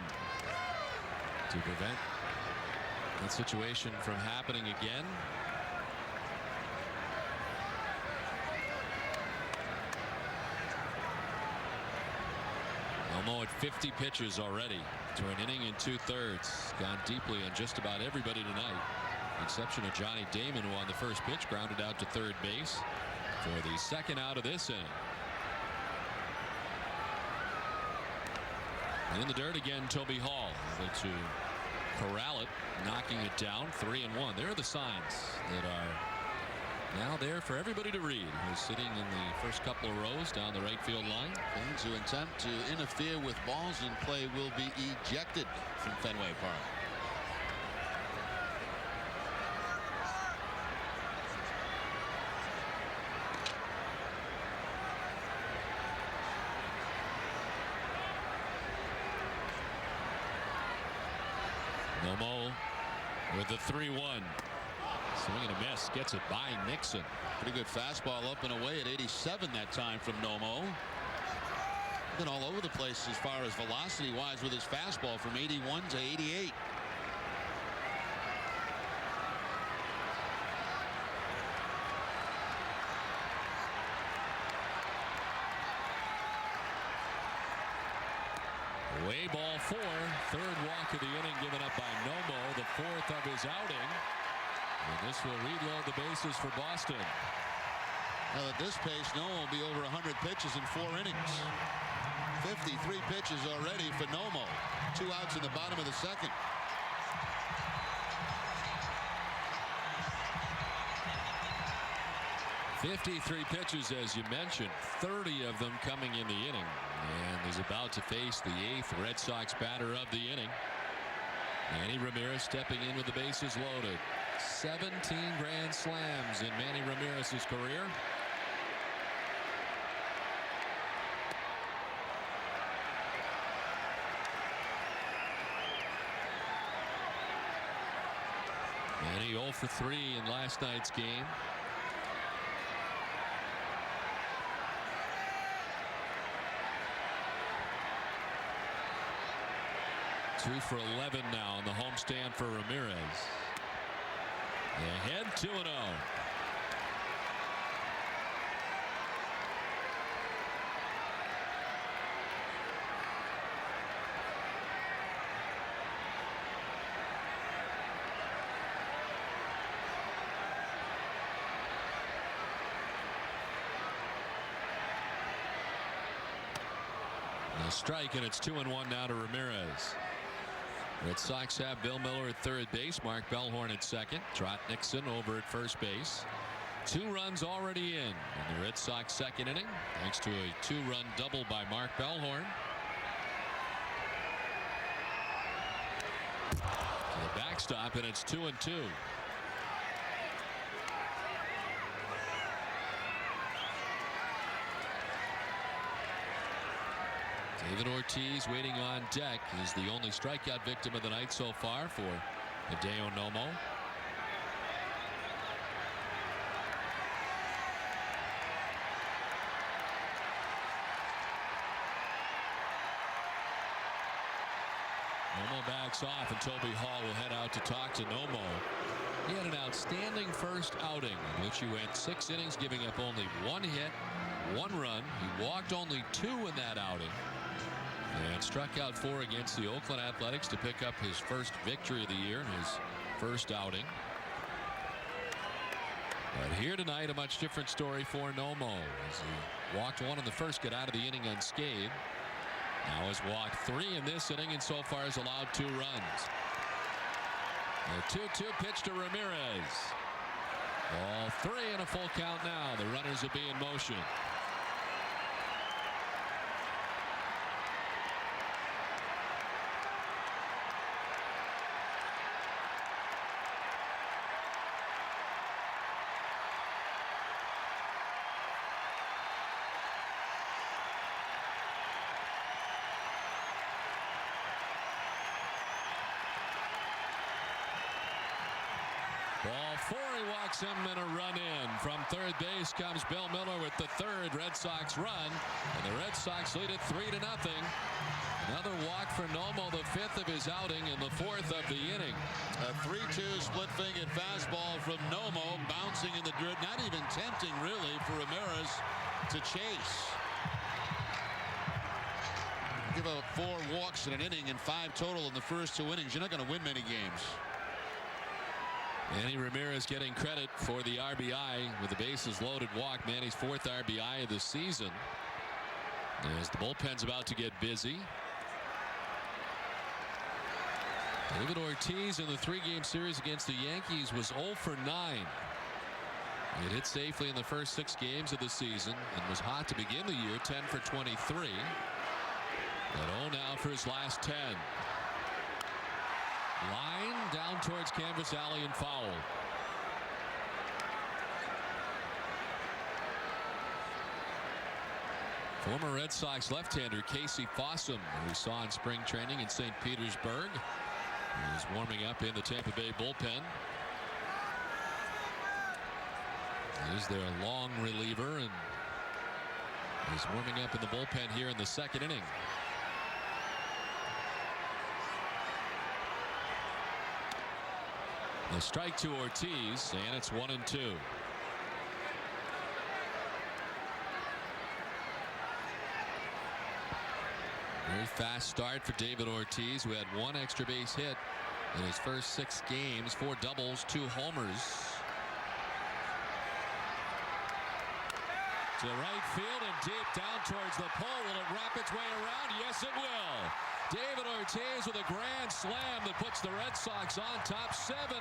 to prevent that situation from happening again. Nomo at 50 pitches already to an inning and 2/3. Gone deeply on just about everybody tonight. Exception of Johnny Damon, who on the first pitch grounded out to third base for the second out of this inning. In the dirt again, Toby Hall able to corral it, knocking it down. 3-1. There are the signs that are now there for everybody to read. Who's sitting in the first couple of rows down the right field line. Fans who attempt to interfere with balls in play will be ejected from Fenway Park. Nomo with the 3-1. Swing and a miss. Gets it by Nixon. Pretty good fastball up and away at 87 that time from Nomo. Been all over the place as far as velocity wise with his fastball from 81 to 88. Way ball 4. Third walk of the inning given up by Nomo, the 4th of his outing. And this will reload the bases for Boston. Now at this pace, Nomo will be over 100 pitches in 4 innings. 53 pitches already for Nomo. 2 outs in the bottom of the second. .53 pitches, as you mentioned, 30 of them coming in the inning. And he's about to face the 8th Red Sox batter of the inning. Manny Ramirez stepping in with the bases loaded. 17 grand slams in Manny Ramirez's career. Manny 0 for 3 in last night's game. Two for 11 now on the homestand for Ramirez. Ahead 2-0. A strike, and it's 2-1 now to Ramirez. Red Sox have Bill Miller at third base, Mark Bellhorn at second, Trot Nixon over at first base. 2 runs already in the Red Sox second inning, thanks to a 2-run double by Mark Bellhorn. To the backstop, and it's 2-2. David Ortiz waiting on deck. He's the only strikeout victim of the night so far for Hideo Nomo. Nomo backs off, and Toby Hall will head out to talk to Nomo. He had an outstanding first outing in which he went 6 innings, giving up only 1 hit, 1 run. He walked only 2 in that outing, and struck out 4 against the Oakland Athletics to pick up his first victory of the year in his first outing. But here tonight, a much different story for Nomo, as he walked 1 in the first, got out of the inning unscathed. Now has walked 3 in this inning, and so far has allowed 2 runs. The 2-2 pitch to Ramirez. Ball 3 and a full count now. The runners will be in motion. Ball 4, he walks him, and a run in. From third base comes Bill Miller with the 3rd Red Sox run, and the Red Sox lead it 3-0. Another walk for Nomo, the 5th of his outing and the 4th of the inning. A 3-2 split-fingered fastball from Nomo, bouncing in the dirt, not even tempting really for Ramirez to chase. give up 4 walks in an inning and 5 total in the first 2 innings. You're not going to win many games. Manny Ramirez getting credit for the RBI with the bases loaded walk. Manny's 4th RBI of the season. As the bullpen's about to get busy. David Ortiz in the 3-game series against the Yankees was 0 for 9. It hit safely in the first 6 games of the season and was hot to begin the year, 10 for 23. But 0 now for his last 10. Line down towards Canvas Alley and foul. Former Red Sox left-hander Casey Fossum, who we saw in spring training in St. Petersburg, is warming up in the Tampa Bay bullpen. He's their long reliever, and he's warming up in the bullpen here in the 2nd inning. The strike to Ortiz, and it's 1-2. Very fast start for David Ortiz, who had 1 extra base hit in his first 6 games, 4 doubles, 2 homers. To right field and deep down towards the pole. Will it wrap its way around? Yes, it will. David Ortiz with a grand slam that puts the Red Sox on top 7-0.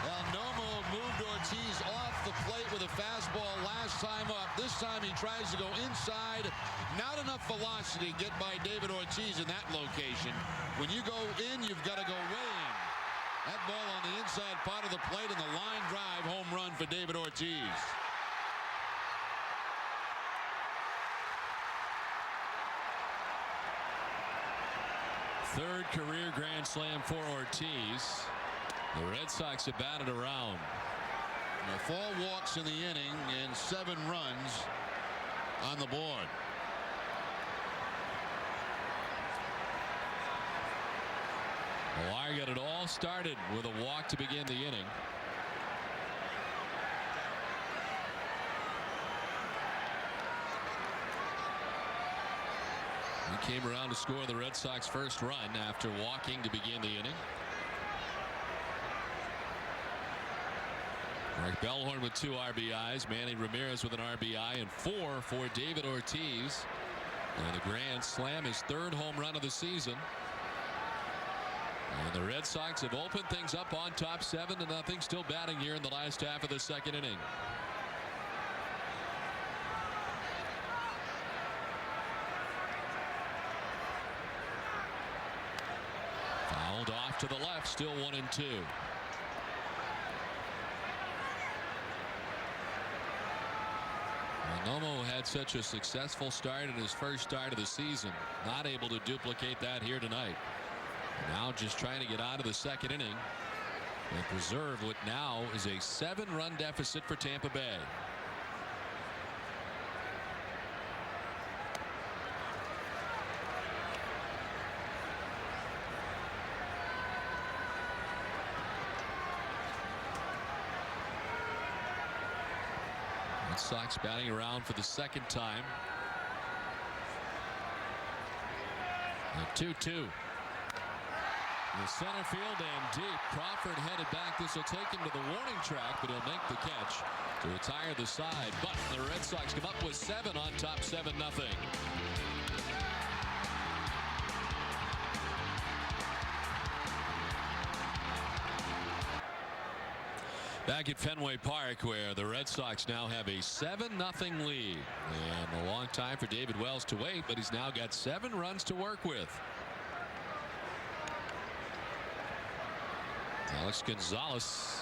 Well, Nomo moved Ortiz off the plate with a fastball last time up. This time he tries to go inside. Not enough velocity to get by David Ortiz in that location. When you go in, you've got to go way in. That ball on the inside part of the plate and the line drive home run for David Ortiz. Third career grand slam for Ortiz. The Red Sox have batted around. Now 4 walks in the inning and 7 runs on the board. Wire got it all started with a walk to begin the inning. He came around to score the Red Sox first run after walking to begin the inning. Mark Bellhorn with 2 RBIs, Manny Ramirez with an RBI, and 4 for David Ortiz. And the grand slam, his 3rd home run of the season. And the Red Sox have opened things up on top 7-0, still batting here in the last half of the 2nd inning. Fouled off to the left, still 1-2. Nomo had such a successful start in his first start of the season. Not able to duplicate that here tonight. Now just trying to get out of the 2nd inning and preserve what now is a 7-run deficit for Tampa Bay. Red Sox batting around for the 2nd time. 2-2. The center field and deep. Crawford headed back. This will take him to the warning track, but he'll make the catch to retire the side. But the Red Sox come up with 7 on top 7-0. Back at Fenway Park, where the Red Sox now have a 7-0 lead. And a long time for David Wells to wait, but he's now got 7 runs to work with. Alex Gonzalez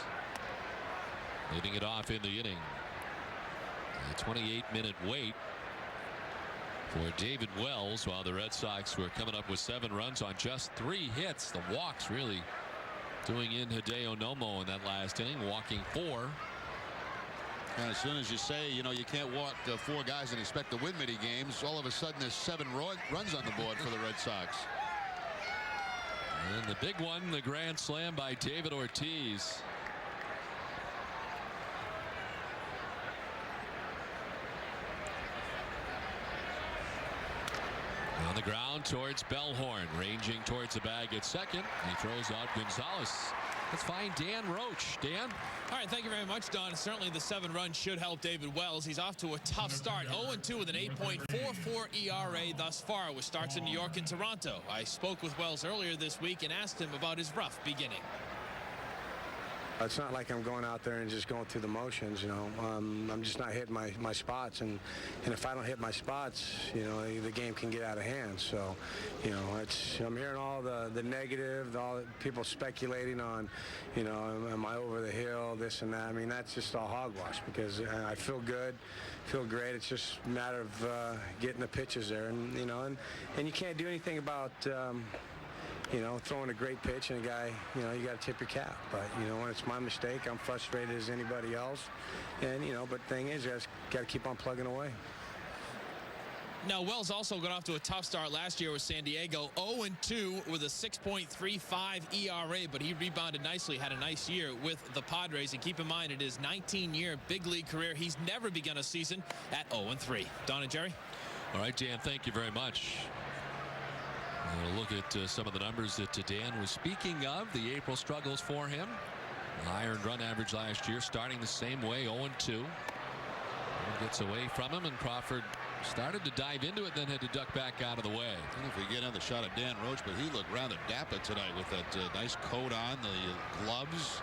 leading it off in the inning. A 28-minute wait for David Wells, while the Red Sox were coming up with 7 runs on just 3 hits. The walks really doing in Hideo Nomo in that last inning, walking 4. And as soon as you say, you can't walk 4 guys and expect to win many games, all of a sudden there's 7 runs on the board for the Red Sox. And the big one, the grand slam by David Ortiz. On the ground towards Bellhorn, ranging towards the bag at second. He throws out Gonzalez. Let's find Dan Roach. Dan? All right, thank you very much, Don. Certainly the 7 runs should help David Wells. He's off to a tough start. 0-2 with an 8.44 ERA thus far, with starts in New York and Toronto. I spoke with Wells earlier this week and asked him about his rough beginning. It's not like I'm going out there and just going through the motions, you know. I'm just not hitting my spots, and if I don't hit my spots, you know, the game can get out of hand. So, you know, I'm hearing all the negative, all the people speculating on, you know, am I over the hill, this and that. I mean, that's just all hogwash, because I feel good, feel great. It's just a matter of getting the pitches there, and you know, and you can't do anything about. You know, throwing a great pitch and a guy, you know, you got to tip your cap. But, you know, when it's my mistake, I'm frustrated as anybody else. And, you know, but the thing is, you got to keep on plugging away. Now, Wells also got off to a tough start last year with San Diego. 0-2 with a 6.35 ERA, but he rebounded nicely, had a nice year with the Padres. And keep in mind, it is 19-year big league career. He's never begun a season at 0-3. Don and Jerry? All right, Dan, thank you very much. We'll look at some of the numbers that Dan was speaking of, the April struggles for him. High earned run average last year, starting the same way, 0-2. Gets away from him, and Crawford started to dive into it, then had to duck back out of the way. And if we get another shot at Dan Roach, but he looked rather dapper tonight with that nice coat on, the gloves.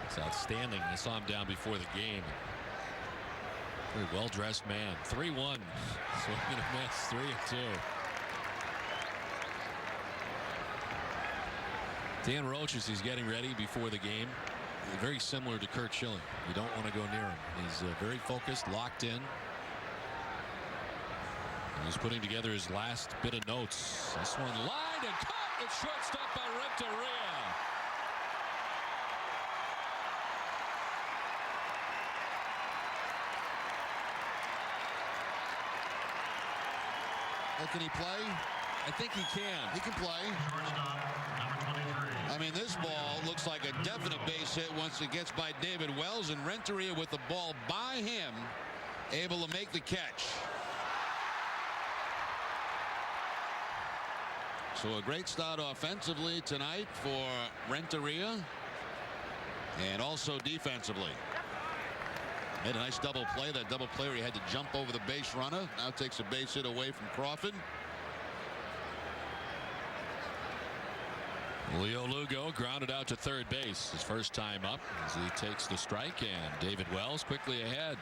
It's outstanding. I saw him down before the game. Very well-dressed man. 3-1. Swing and a miss, 3-2. Dan Roach, as he's getting ready before the game, very similar to Kurt Schilling. You don't want to go near him. He's very focused, locked in. And he's putting together his last bit of notes. This one lined and caught. It's shortstop by Renteria. Oh, can he play? I think he can. He can play. I mean, this ball looks like a definite base hit once it gets by David Wells, and Renteria with the ball by him, able to make the catch. So a great start offensively tonight for Renteria, and also defensively. Made a nice double play. That double play where he had to jump over the base runner. Now takes a base hit away from Crawford. Leo Lugo grounded out to third base, his first time up, as he takes the strike, and David Wells quickly ahead.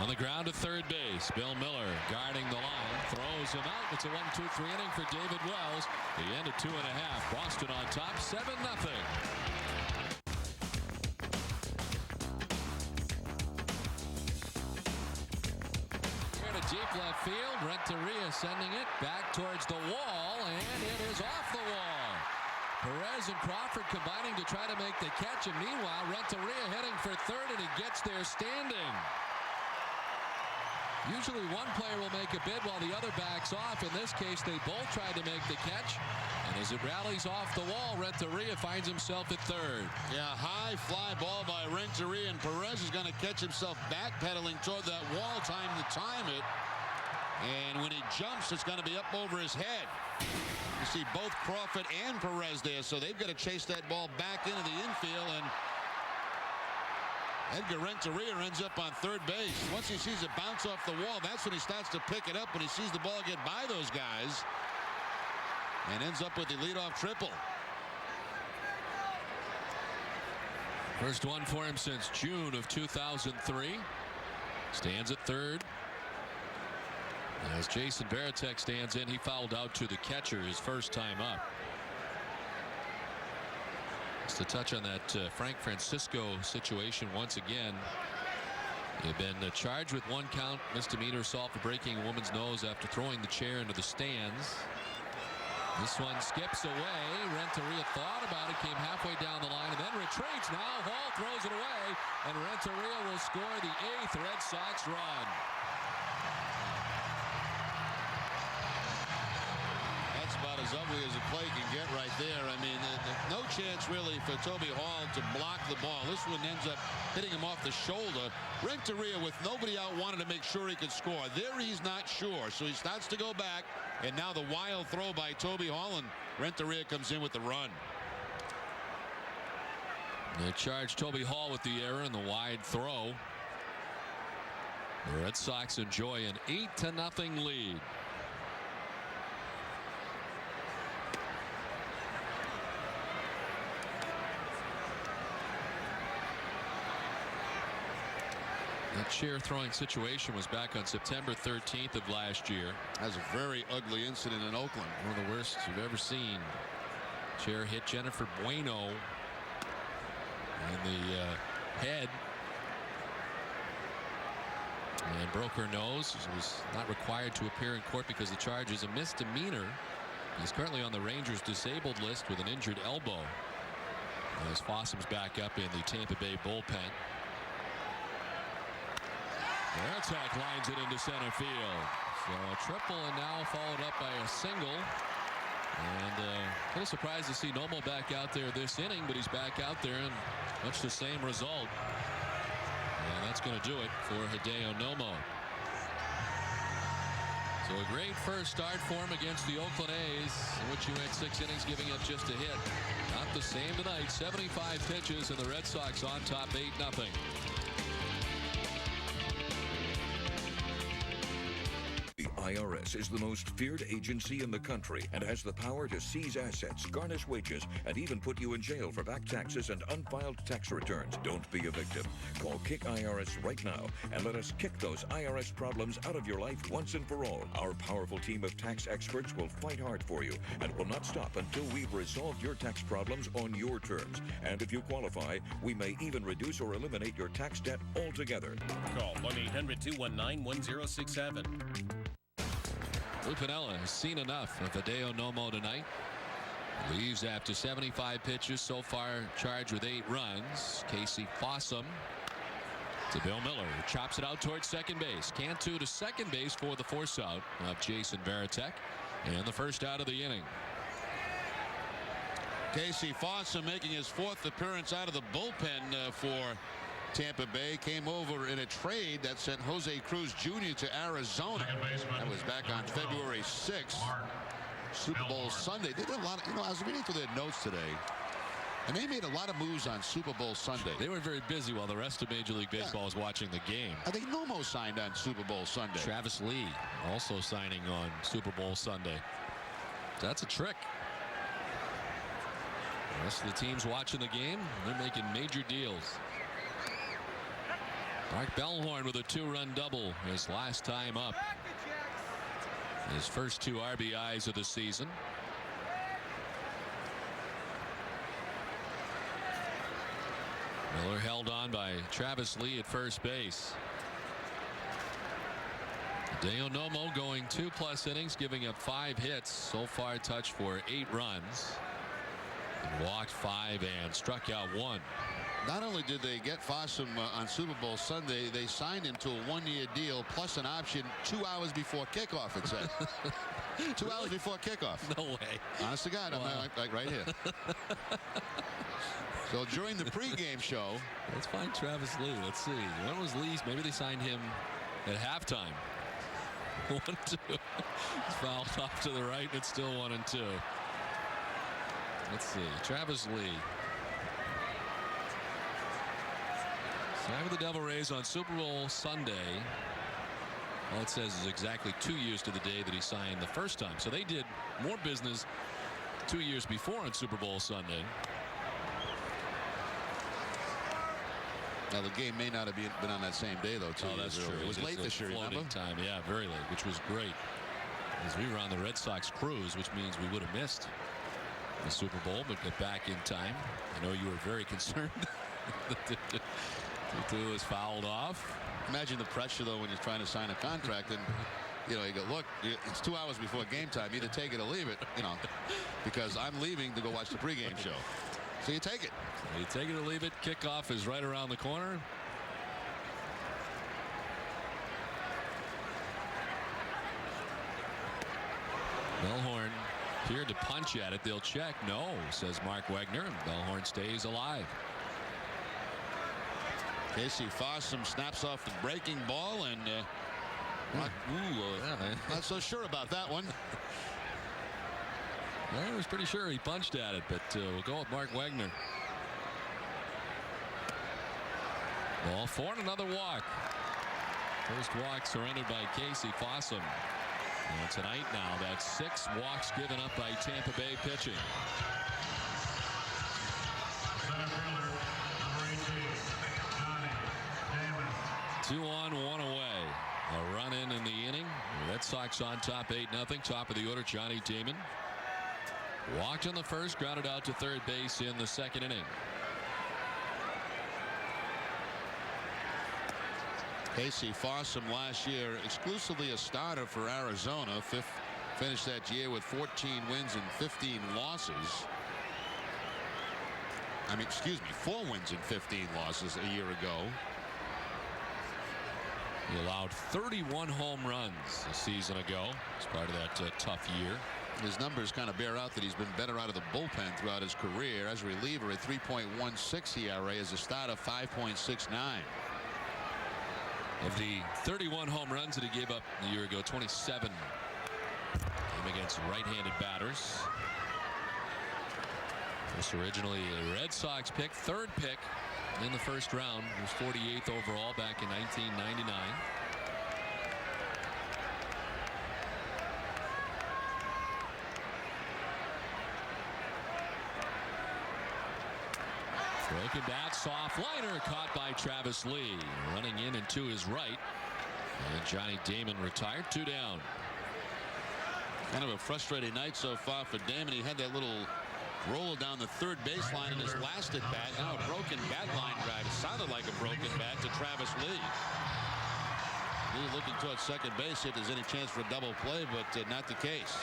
On the ground to third base, Bill Miller guarding the line, throws him out. It's a 1-2-3 inning for David Wells. The end of 2.5. Boston on top, 7-0. Deep left field, Renteria sending it back towards the wall, and it is off the wall. Perez and Crawford combining to try to make the catch, and meanwhile Renteria heading for third, and he gets there standing. Usually one player will make a bid while the other backs off. In this case, they both tried to make the catch, and as it rallies off the wall, Renteria finds himself at third. Yeah, high fly ball by Renteria, and Perez is going to catch himself backpedaling toward that wall, time to time it. And when he jumps, it's going to be up over his head. You see both Crawford and Perez there, so they've got to chase that ball back into the infield, and Edgar Renteria ends up on third base. Once he sees it bounce off the wall, that's when he starts to pick it up, when he sees the ball get by those guys, and ends up with the leadoff triple. First one for him since June of 2003. Stands at third. As Jason Varitek stands in, he fouled out to the catcher his first time up. Just to touch on that Frank Francisco situation once again. They've been charged with 1 count misdemeanor assault for breaking a woman's nose after throwing the chair into the stands. This one skips away. Renteria thought about it, came halfway down the line, and then retreats. Now Hall throws it away, and Renteria will score the 8th Red Sox run. That's about as ugly as a play can get right there. I mean, no chance really for Toby Hall to block the ball. This one ends up hitting him off the shoulder. Renteria, with nobody out, wanted to make sure he could score. There he's not sure, so he starts to go back, and now the wild throw by Toby Hall, and Renteria comes in with the run. They charge Toby Hall with the error and the wide throw. The Red Sox enjoy an 8-0 lead. That chair throwing situation was back on September 13th of last year. That's a very ugly incident in Oakland. One of the worst you've ever seen. Chair hit Jennifer Bueno in the head and broke her nose. She was not required to appear in court because the charge is a misdemeanor. He's currently on the Rangers disabled list with an injured elbow. As Fossum's back up in the Tampa Bay bullpen. Veritek lines it into center field. So a triple, and now followed up by a single. And a little surprised to see Nomo back out there this inning, but he's back out there and much the same result. And that's going to do it for Hideo Nomo. So a great first start for him against the Oakland A's, in which he went 6 innings, giving up just a hit. Not the same tonight. 75 pitches, and the Red Sox on top 8-0. IRS is the most feared agency in the country and has the power to seize assets, garnish wages, and even put you in jail for back taxes and unfiled tax returns. Don't be a victim. Call Kick IRS right now and let us kick those IRS problems out of your life once and for all. Our powerful team of tax experts will fight hard for you and will not stop until we've resolved your tax problems on your terms. And if you qualify, we may even reduce or eliminate your tax debt altogether. Call 1-800-219-1067. Lou Piniella has seen enough of Hideo Nomo tonight. Leaves after 75 pitches, so far charged with 8 runs. Casey Fossum to Bill Miller, who chops it out towards second base. Cantu to second base for the force out of Jason Veritek, and the first out of the inning. Casey Fossum making his 4th appearance out of the bullpen for Tampa Bay. Came over in a trade that sent Jose Cruz Jr. to Arizona. That was back on February 6th. Super Bowl Sunday. They did a lot of, I was reading through their notes today, and they made a lot of moves on Super Bowl Sunday. They were very busy while the rest of Major League Baseball was watching the game. I think Nomo signed on Super Bowl Sunday. Travis Lee also signing on Super Bowl Sunday. That's a trick. The rest of the teams watching the game, they're making major deals. Mark Bellhorn with a 2-run double his last time up. His first 2 RBIs of the season. Miller held on by Travis Lee at first base. Hideo Nomo going 2+ innings, giving up 5 hits. So far touched for 8 runs. And walked 5 and struck out 1. Not only did they get Fossum on Super Bowl Sunday, they signed him to a 1-year deal plus an option 2 hours before kickoff, it said. 2 hours before kickoff. No way. Honest to God, Wow. I'm like right here. So during the pregame show. Let's find Travis Lee. Let's see. When was Lee's? Maybe they signed him at halftime. 1-2. He's fouled off to the right, and it's still 1-2. Let's see. Travis Lee. Signed with the Devil Rays on Super Bowl Sunday. All it says is exactly 2 years to the day that he signed the first time. So they did more business 2 years before on Super Bowl Sunday. Now the game may not have been on that same day though. Oh, that's true. It was late this year. Floating time, yeah, very late, which was great. As we were on the Red Sox cruise, which means we would have missed the Super Bowl, but got back in time. I know you were very concerned. Tutu is fouled off. Imagine the pressure though when you're trying to sign a contract, and you go, look, it's 2 hours before game time. Either take it or leave it. because I'm leaving to go watch the pregame show. So you take it. You take it or leave it. Kickoff is right around the corner. Bellhorn appeared to punch at it. They'll check. No, says Mark Wagner. And Bellhorn stays alive. Casey Fossum snaps off the breaking ball and not so sure about that one. I was pretty sure he punched at it, but we'll go with Mark Wagner. Ball 4 and another walk. First walk surrendered by Casey Fossum. And tonight now, that's 6 walks given up by Tampa Bay pitching. Center fielder, number 18, Johnny Damon. 2 on, 1 away. A run in the inning. The Red Sox on top 8-0. Top of the order, Johnny Damon. Walked in the first, grounded out to third base in the second inning. Casey Fossum last year exclusively a starter for Arizona. Finished that year with 14 wins and 15 losses. I mean, excuse me, 4 wins and 15 losses a year ago. He allowed 31 home runs a season ago as part of that tough year. His numbers kind of bear out that he's been better out of the bullpen throughout his career. As a reliever, a 3.16 ERA. As a starter, 5.69. Of the 31 home runs that he gave up a year ago, 27 came against right-handed batters. This originally a Red Sox pick, 3rd pick in the first round. He was 48th overall back in 1999. Broken bat, soft liner caught by Travis Lee. Running in and to his right. And Johnny Damon retired. 2 down. Kind of a frustrating night so far for Damon. He had that little roll down the third baseline in his last at bat. Now a broken bat line drive. It sounded like a broken bat to Travis Lee. Lee looking towards second base if there's any chance for a double play, but not the case.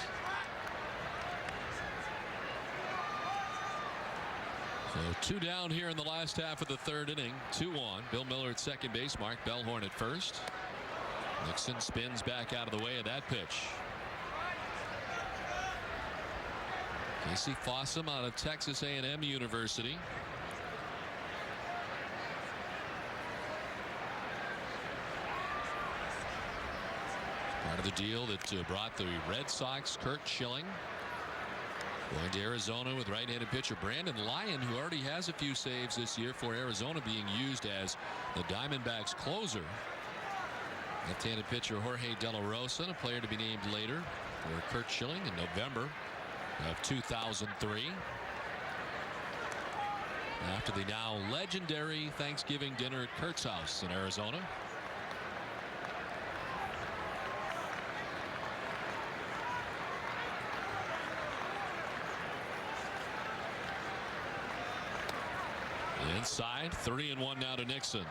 So 2 down here in the last half of the 3rd inning. 2 on. Bill Miller at second base. Mark Bellhorn at first. Nixon spins back out of the way of that pitch. Casey Fossum out of Texas A&M University. Part of the deal that brought the Red Sox Curt Schilling. Going to Arizona with right-handed pitcher Brandon Lyon, who already has a few saves this year for Arizona, being used as the Diamondbacks closer. Left-handed pitcher Jorge De La Rosa, a player to be named later for Curt Schilling in November of 2003. After the now legendary Thanksgiving dinner at Kurt's house in Arizona. Inside, 3-1 now to Nixon.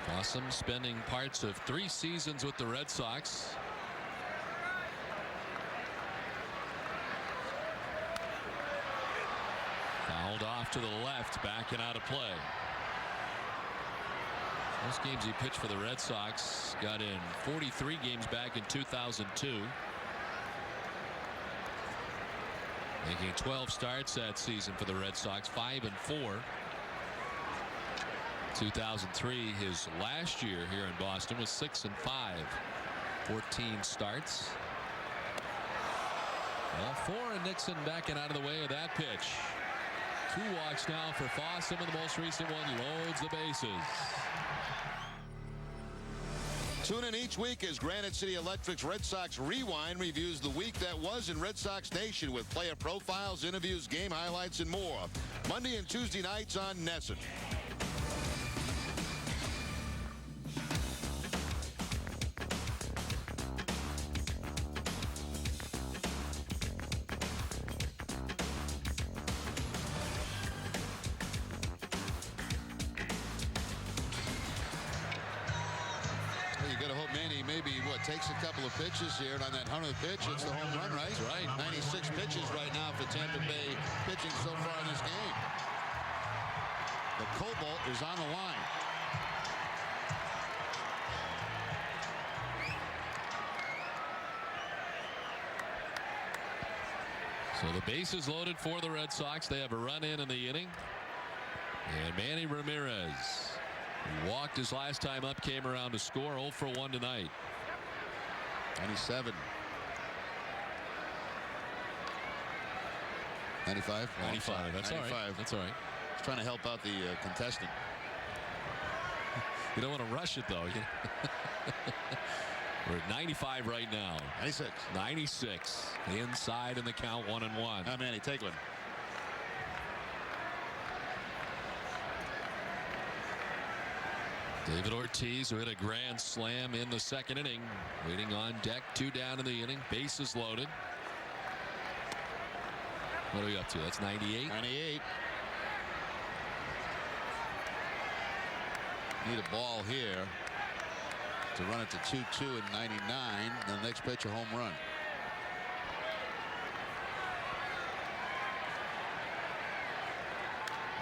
Fossum spending parts of 3 seasons with the Red Sox. Fouled off to the left, backing out of play. Most games he pitched for the Red Sox, got in 43 games back in 2002. Making 12 starts that season for the Red Sox, 5-4. 2003, his last year here in Boston, was 6-5. 14 starts. Well, 4 and Nixon backing out of the way of that pitch. 2 walks now for Fossum, and the most recent one loads the bases. Tune in each week as Granite City Electric's Red Sox Rewind reviews the week that was in Red Sox Nation with player profiles, interviews, game highlights, and more. Monday and Tuesday nights on NESN. you got to hope Manny maybe takes a couple of pitches here, and on that 100th pitch, it's the home run, right? That's right. 96 pitches right now for Tampa Bay pitching so far in this game. The Cobalt is on the line. So the base is loaded for the Red Sox. They have a run in the inning. And Manny Ramirez walked his last time up, came around to score. 0 for 1 tonight. 97. 95? 95. That's 95. All right. That's all right. He's trying to help out the contestant. You don't want to rush it, though. We're at 95 right now. 96. 96. Inside in the count, 1-1. Now, Manny, take one. David Ortiz, who hit a grand slam in the second inning, waiting on deck. 2 down in the inning. Bases loaded. What are we up to? That's 98. 98. Need a ball here to run it to 2-2 in 99. And the next pitch, a home run.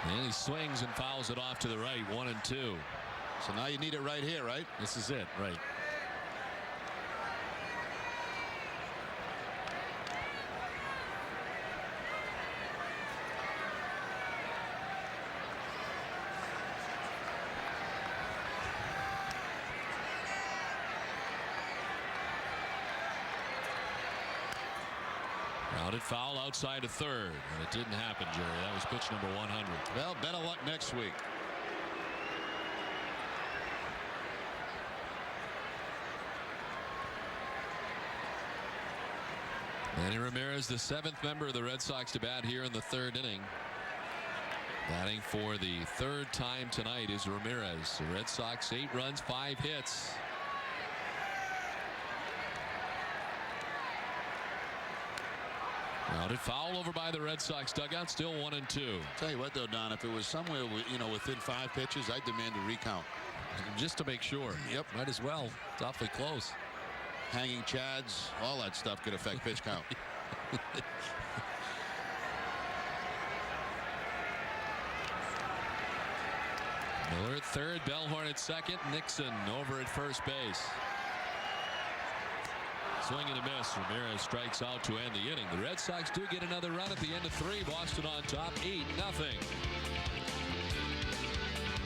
And he swings and fouls it off to the right. 1-2. So now you need it right here, right? This is it, right? Grounded foul outside of third, and it didn't happen, Jerry. That was pitch number 100. Well, better luck next week. Manny Ramirez, the 7th member of the Red Sox to bat here in the 3rd inning. Batting for the 3rd time tonight is Ramirez. The Red Sox 8 runs, 5 hits. Grounded foul over by the Red Sox dugout. Still 1-2. Tell you what, though, Don, if it was somewhere within 5 pitches, I'd demand a recount. Just to make sure. Yep. Might as well. It's awfully close. Hanging chads, all that stuff could affect pitch count. Miller at third, Bellhorn at second, Nixon over at first base. Swing and a miss. Ramirez strikes out to end the inning. The Red Sox do get another run at the end of 3. Boston on top, 8-0.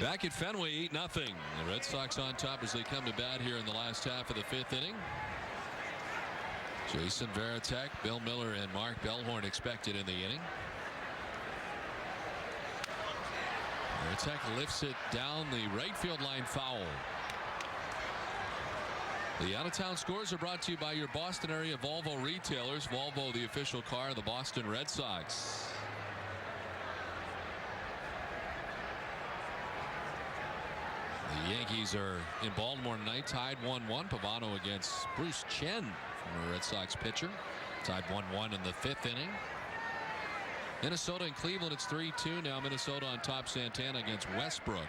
Back at Fenway, 8-0. The Red Sox on top as they come to bat here in the last half of the 5th inning. Jason Varitek, Bill Miller, and Mark Bellhorn expected in the inning. Varitek lifts it down the right field line, foul. The out-of-town scores are brought to you by your Boston area Volvo retailers. Volvo, the official car of the Boston Red Sox. The Yankees are in Baltimore tonight, tied 1-1. Pavano against Bruce Chen, former Red Sox pitcher. Tied 1-1 in the 5th inning. Minnesota and Cleveland, it's 3-2 now. Minnesota on top, Santana against Westbrook.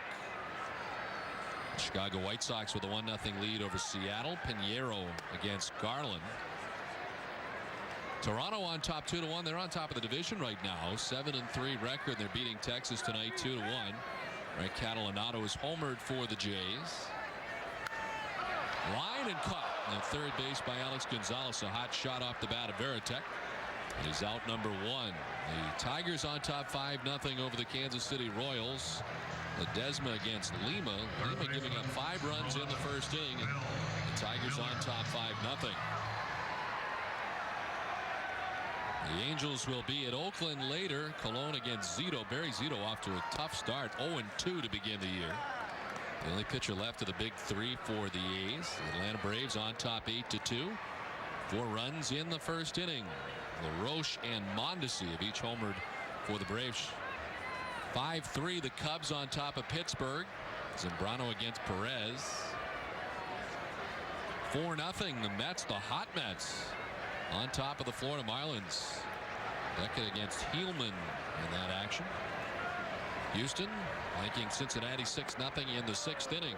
Chicago White Sox with a 1-0 lead over Seattle. Pinheiro against Garland. Toronto on top 2-1. They're on top of the division right now. 7-3 record. They're beating Texas tonight 2-1. Right, Catalanato is homered for the Jays. Line and caught at third base by Alex Gonzalez. A hot shot off the bat of Varitek. He's out number 1. The Tigers on top 5-0 over the Kansas City Royals. Ledesma against Lima. Lima giving up 5 runs in the first inning. And the Tigers on top 5-0. The Angels will be at Oakland later. Colon against Zito. Barry Zito off to a tough start. 0-2 to begin the year. The only pitcher left of the big 3 for the A's. The Atlanta Braves on top 8-2. 4 runs in the first inning. LaRoche and Mondesi have each homered for the Braves. 5-3 the Cubs on top of Pittsburgh. Zambrano against Perez. 4-0 the Mets, the hot Mets, on top of the Florida Marlins. Beckett against Heilman in that action. Houston ranking Cincinnati 6-0 in the 6th inning.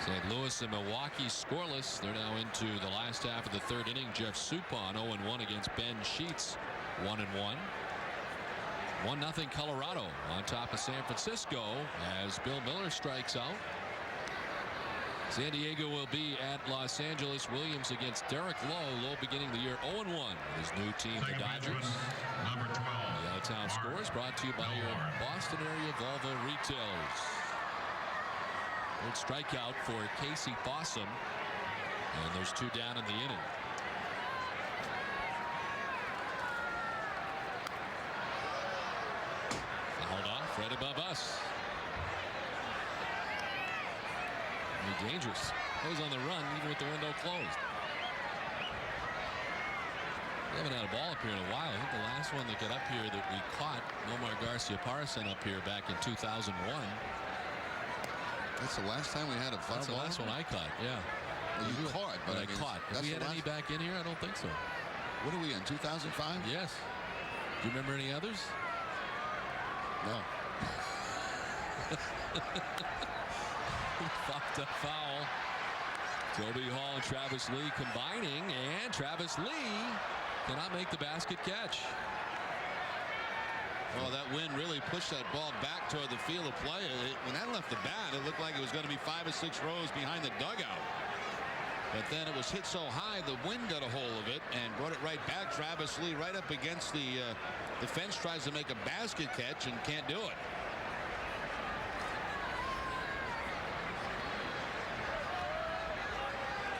St. Louis and Milwaukee scoreless. They're now into the last half of the third inning. Jeff Suppan 0-1 against Ben Sheets 1-1. 1-0 Colorado on top of San Francisco as Bill Miller strikes out. San Diego will be at Los Angeles. Williams against Derek Lowe. Lowe beginning the year 0-1 with his new team, the Dodgers. Number 12. The out-of-town scores brought to you by your Boston area Volvo retailers. Good strikeout for Casey Fossum. And there's 2 down in the inning. Fouled off right above us. Very dangerous. Goes on the run even with the window closed. We haven't had a ball up here in a while. I think the last one that got up here that we caught, Nomar Garcia-Parra sent up here back in 2001. That's the last time we had a foul That's the ball? last one I caught, yeah. Well, you caught, but I caught. Have we had any back in here? I don't think so. What are we in, 2005? Yes. Do you remember any others? No. Fucked up foul. Toby Hall and Travis Lee combining, and Travis Lee cannot make the basket catch. Well, that wind really pushed that ball back toward the field of play. When that left the bat, it looked like it was going to be 5 or 6 rows behind the dugout. But then it was hit so high, the wind got a hold of it and brought it right back. Travis Lee right up against the fence, tries to make a basket catch and can't do it.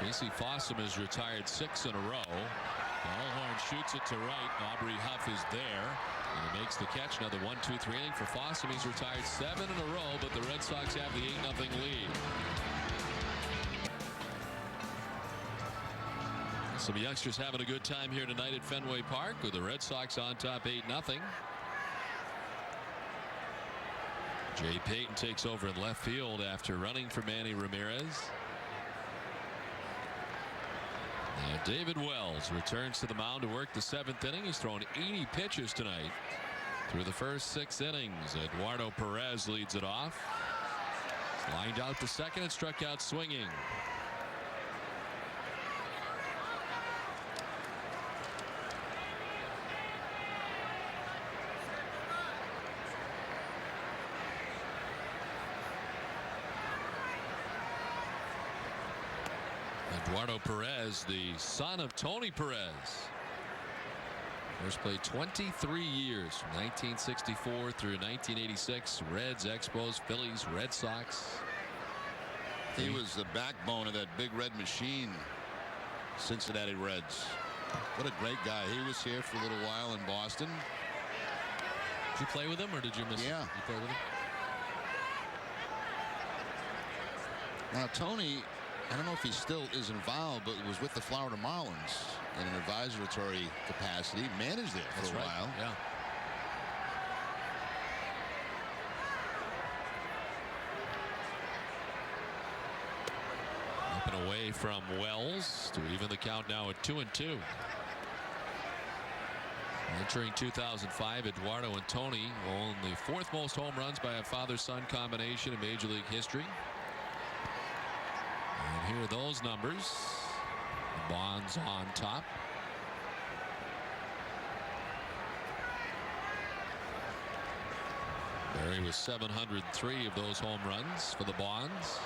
Casey Fossum has retired 6 in a row. Ballhorn shoots it to right. Aubrey Huff is there. And he makes the catch. Another 1-2-3 inning for Fossum. He's retired 7 in a row, but the Red Sox have the 8-0 lead. Some youngsters having a good time here tonight at Fenway Park with the Red Sox on top 8-0. Jay Payton takes over in left field after running for Manny Ramirez. And David Wells returns to the mound to work the 7th inning. He's thrown 80 pitches tonight through the first 6 innings. Eduardo Perez leads it off. He's lined out to second and struck out swinging. Eduardo Perez, the son of Tony Perez. First played 23 years from 1964 through 1986. Reds, Expos, Phillies, Red Sox. He was the backbone of that big red machine, Cincinnati Reds. What a great guy. He was here for a little while in Boston. Did you play with him or did you miss him? Yeah. You played with him? Now, Tony, I don't know if he still is involved, but was with the Florida Marlins in an advisory capacity. Managed there for a while. Yeah. Up and away from Wells to even the count now at 2-2. Entering 2005, Eduardo and Tony own the 4th most home runs by a father-son combination in Major League history. And here are those numbers. Bonds on top. Barry with 703 of those home runs for the Bonds.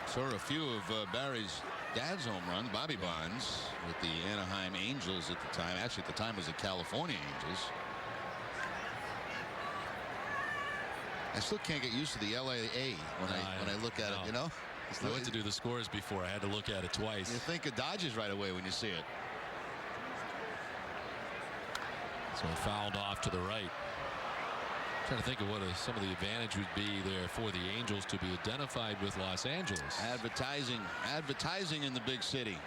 Saw a few of Barry's dad's home runs, Bobby Bonds, with the Anaheim Angels at the time. Actually, at the time, it was the California Angels. I still can't get used to the LAA when I look at it, you know? I went to do the scores before. I had to look at it twice. You think of Dodgers right away when you see it. So fouled off to the right. Trying to think of what some of the advantage would be there for the Angels to be identified with Los Angeles. Advertising in the big city.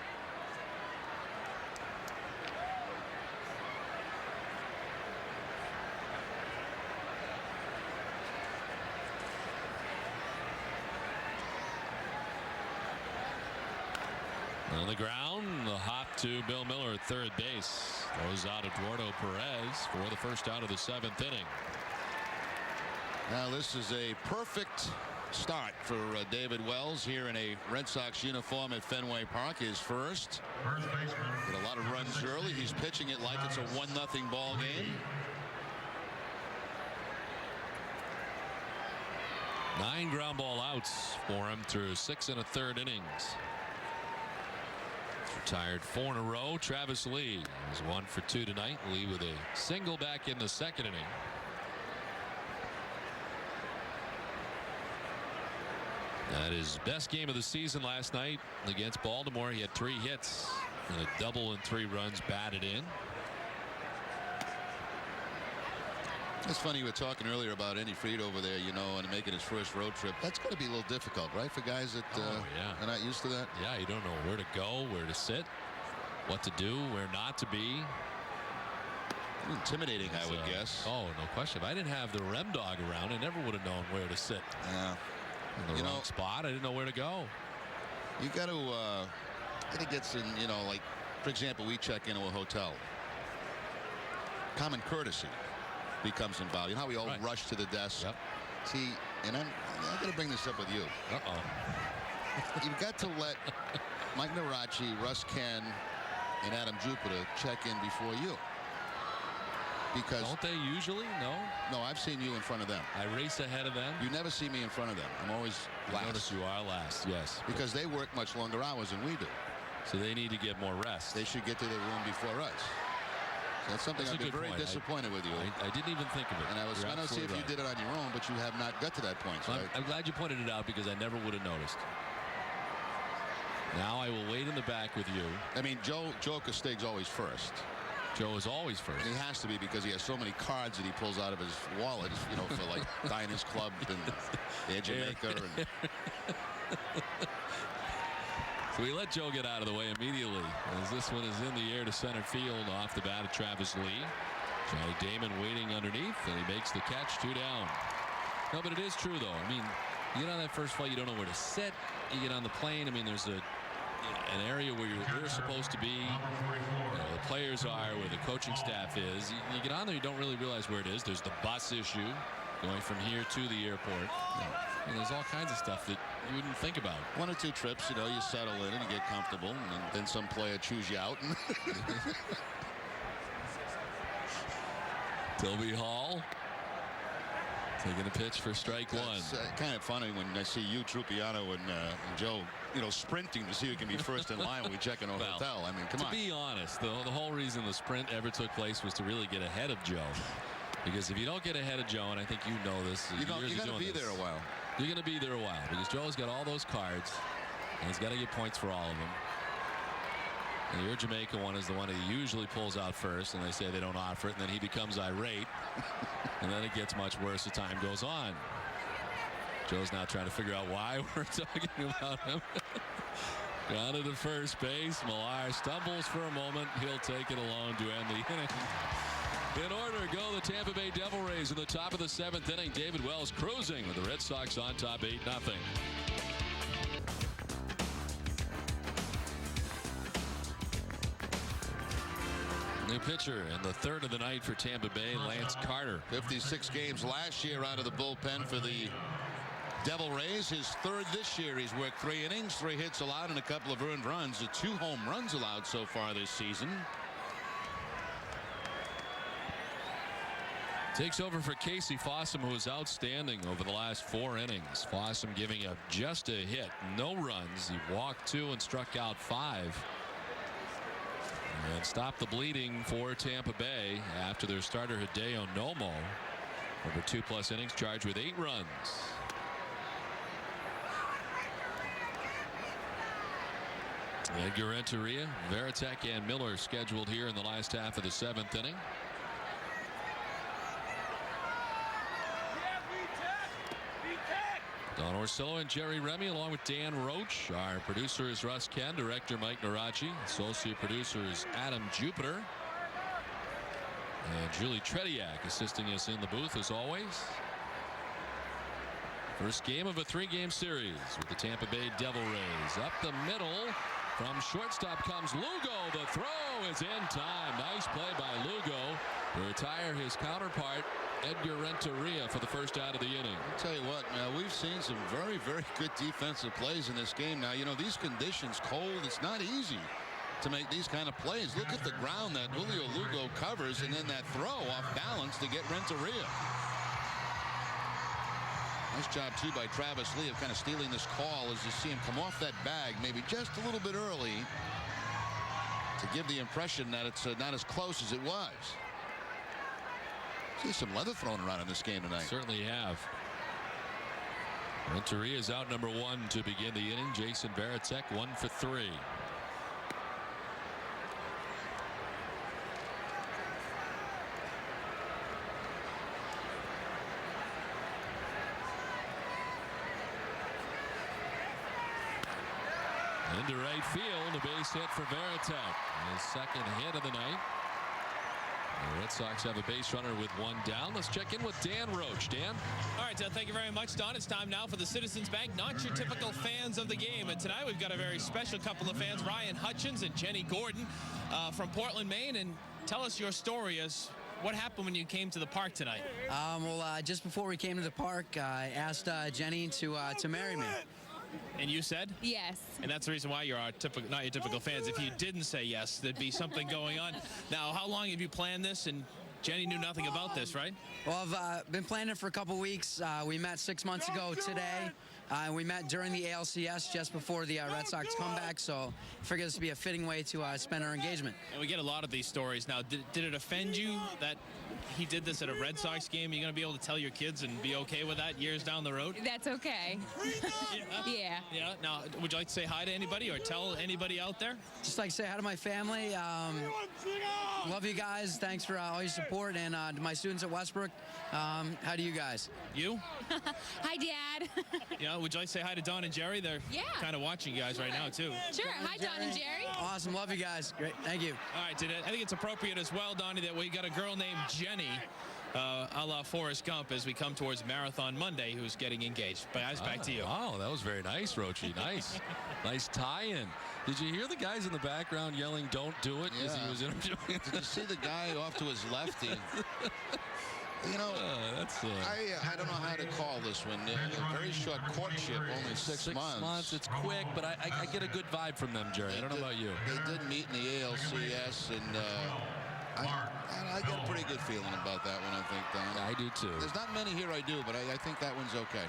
On the ground, the hop to Bill Miller at third base. Throws out Eduardo Perez for the first out of the 7th inning. Now this is a perfect start for David Wells here in a Red Sox uniform at Fenway Park. His first. First baseman. Get a lot of runs early. He's pitching it like it's a 1-0 ball game. 9 ground ball outs for him through 6 1/3 innings. Retired 4 in a row. Travis Lee is 1 for 2 tonight. Lee with a single back in the 2nd inning. That is best game of the season last night against Baltimore. He had 3 hits and a double and 3 runs batted in. It's funny, we were talking earlier about Andy Fried over there, you know, and making his first road trip. That's going to be a little difficult, right, for guys that are not used to that? Yeah, you don't know where to go, where to sit, what to do, where not to be. Intimidating, I would guess. Oh, no question. If I didn't have the Rem Dog around, I never would have known where to sit. Yeah. In the wrong spot. I didn't know where to go. You got to get some, you know, like, for example, we check into a hotel. Common courtesy becomes involved. You know how we all rush to the desk? Yep. See, and I'm going to bring this up with you. Uh-oh. You've got to let Mike Narachi, Russ Ken, and Adam Jupiter check in before you. Because don't they usually? No, I've seen you in front of them. I race ahead of them. You never see me in front of them. I'm always last. I notice you are last. Yes, because they work much longer hours than we do. So they need to get more rest. They should get to their room before us. So that's something I've been very disappointed with you. I didn't even think of it. And I was going to see if you did it on your own, but you have not got to that point. So I'm glad you pointed it out because I never would have noticed. Now I will wait in the back with you. I mean, Joe Castig's always first. Joe is always first. And he has to be because he has so many cards that he pulls out of his wallet, you know, for like Diners Club and Air Jamaica. And so we let Joe get out of the way immediately as this one is in the air to center field off the bat of Travis Lee. Johnny Damon waiting underneath, and he makes the catch. 2 down. No, but it is true, though. I mean, you get on that first flight, you don't know where to sit. You get on the plane. I mean, there's an area where we're supposed to be. You know, the players are, where the coaching staff is. You get on there, you don't really realize where it is. There's the bus issue going from here to the airport. And there's all kinds of stuff that you wouldn't think about. 1 or 2 trips, you know, you settle in and you get comfortable, and then some player chews you out. Toby Hall taking a pitch for strike 1. It's kind of funny when I see you, Trupiano, and Joe, you know, sprinting to see who can be first in line when we check in a hotel. I mean, come on. To be honest, the whole reason the sprint ever took place was to really get ahead of Joe. Because if you don't get ahead of Joe, and I think you know this, you're going to be there a while. You're going to be there a while because Joe's got all those cards, and he's got to get points for all of them. And your Jamaica one is the one he usually pulls out first, and they say they don't offer it, and then he becomes irate, and then it gets much worse as time goes on. Joe's now trying to figure out why we're talking about him. Grounded to first base. Millar stumbles for a moment. He'll take it alone to end the inning. In order to go the Tampa Bay Devil Rays in the top of the 7th inning. David Wells cruising with the Red Sox on top 8-0. New pitcher in the 3rd of the night for Tampa Bay, Lance Carter. 56 games last year out of the bullpen for the Devil Rays. His 3rd this year. He's worked 3 innings, 3 hits allowed, and a couple of earned runs. 2 home runs allowed so far this season. Takes over for Casey Fossum, who was outstanding over the last 4 innings. Fossum giving up just a hit, no runs. He walked 2 and struck out 5. And stopped the bleeding for Tampa Bay after their starter Hideo Nomo, over 2+ innings, charged with 8 runs. Edgar Renteria, Veritek, and Miller scheduled here in the last half of the 7th inning. Don Orsillo and Jerry Remy, along with Dan Roach. Our producer is Russ Ken, director Mike Narachi, associate producer is Adam Jupiter, and Julie Tretiak assisting us in the booth as always. First game of a 3-game series with the Tampa Bay Devil Rays. Up the middle from shortstop comes Lugo. The throw is in time. Nice play by Lugo to retire his counterpart Edgar Renteria for the first out of the inning. I'll tell you what, we've seen some very, very good defensive plays in this game. Now, you know, these conditions, cold, it's not easy to make these kind of plays. Look at the ground that Julio Lugo covers, and then that throw off balance to get Renteria. Nice job, too, by Travis Lee of kind of stealing this call as you see him come off that bag maybe just a little bit early to give the impression that it's not as close as it was. See some leather thrown around in this game tonight. Certainly have. Renteria is out number 1 to begin the inning. Jason Varitek 1 for 3. Into right field, a base hit for Varitek. His second hit of the night. The Red Sox have a base runner with 1 down. Let's check in with Dan Roach. Dan? All right, thank you very much, Don. It's time now for the Citizens Bank Not Your Typical Fans of the Game. And tonight we've got a very special couple of fans, Ryan Hutchins and Jenny Gordon from Portland, Maine. And tell us your story as what happened when you came to the park tonight. Just before we came to the park, I asked Jenny to marry me. And you said? Yes. And that's the reason why you're not your typical fans. If you didn't say yes, there'd be something going on. Now, how long have you planned this? And Jenny knew nothing about this, right? Well, I've been planning it for a couple weeks. We met 6 months ago today. We met during the ALCS just before the Red Sox comeback, so I figured this would be a fitting way to spend our engagement. And we get a lot of these stories now. Did it offend you that he did this at a Red Sox game? Are you going to be able to tell your kids and be okay with that years down the road? That's okay. Yeah. Yeah. Now, would you like to say hi to anybody or tell anybody out there? Just like to say hi to my family. Love you guys. Thanks for all your support. And to my students at Westbrook, how do you guys? You? Hi, Dad. Yeah. Would you like to say hi to Don and Jerry? They're kind of watching you guys right now, too. Sure. Hi, Don and Jerry. Awesome. Love you guys. Great. Thank you. All right. I think it's appropriate as well, Donnie, that we got a girl named Jenny, a la Forrest Gump, as we come towards Marathon Monday, who's getting engaged. But guys, back to you. Oh, that was very nice, Roachy. Nice. Nice tie-in. Did you hear the guys in the background yelling, "Don't do it," as he was interviewing? Did you see the guy off to his left? You know, I don't know how to call this one. A very short courtship, only 6 months. 6 months, it's quick, but I get a good vibe from them, Jerry. I don't know about you. They did meet in the ALCS, and I get a pretty good feeling about that one, I think, Don. I do, too. There's not many here I do, but I think that one's okay.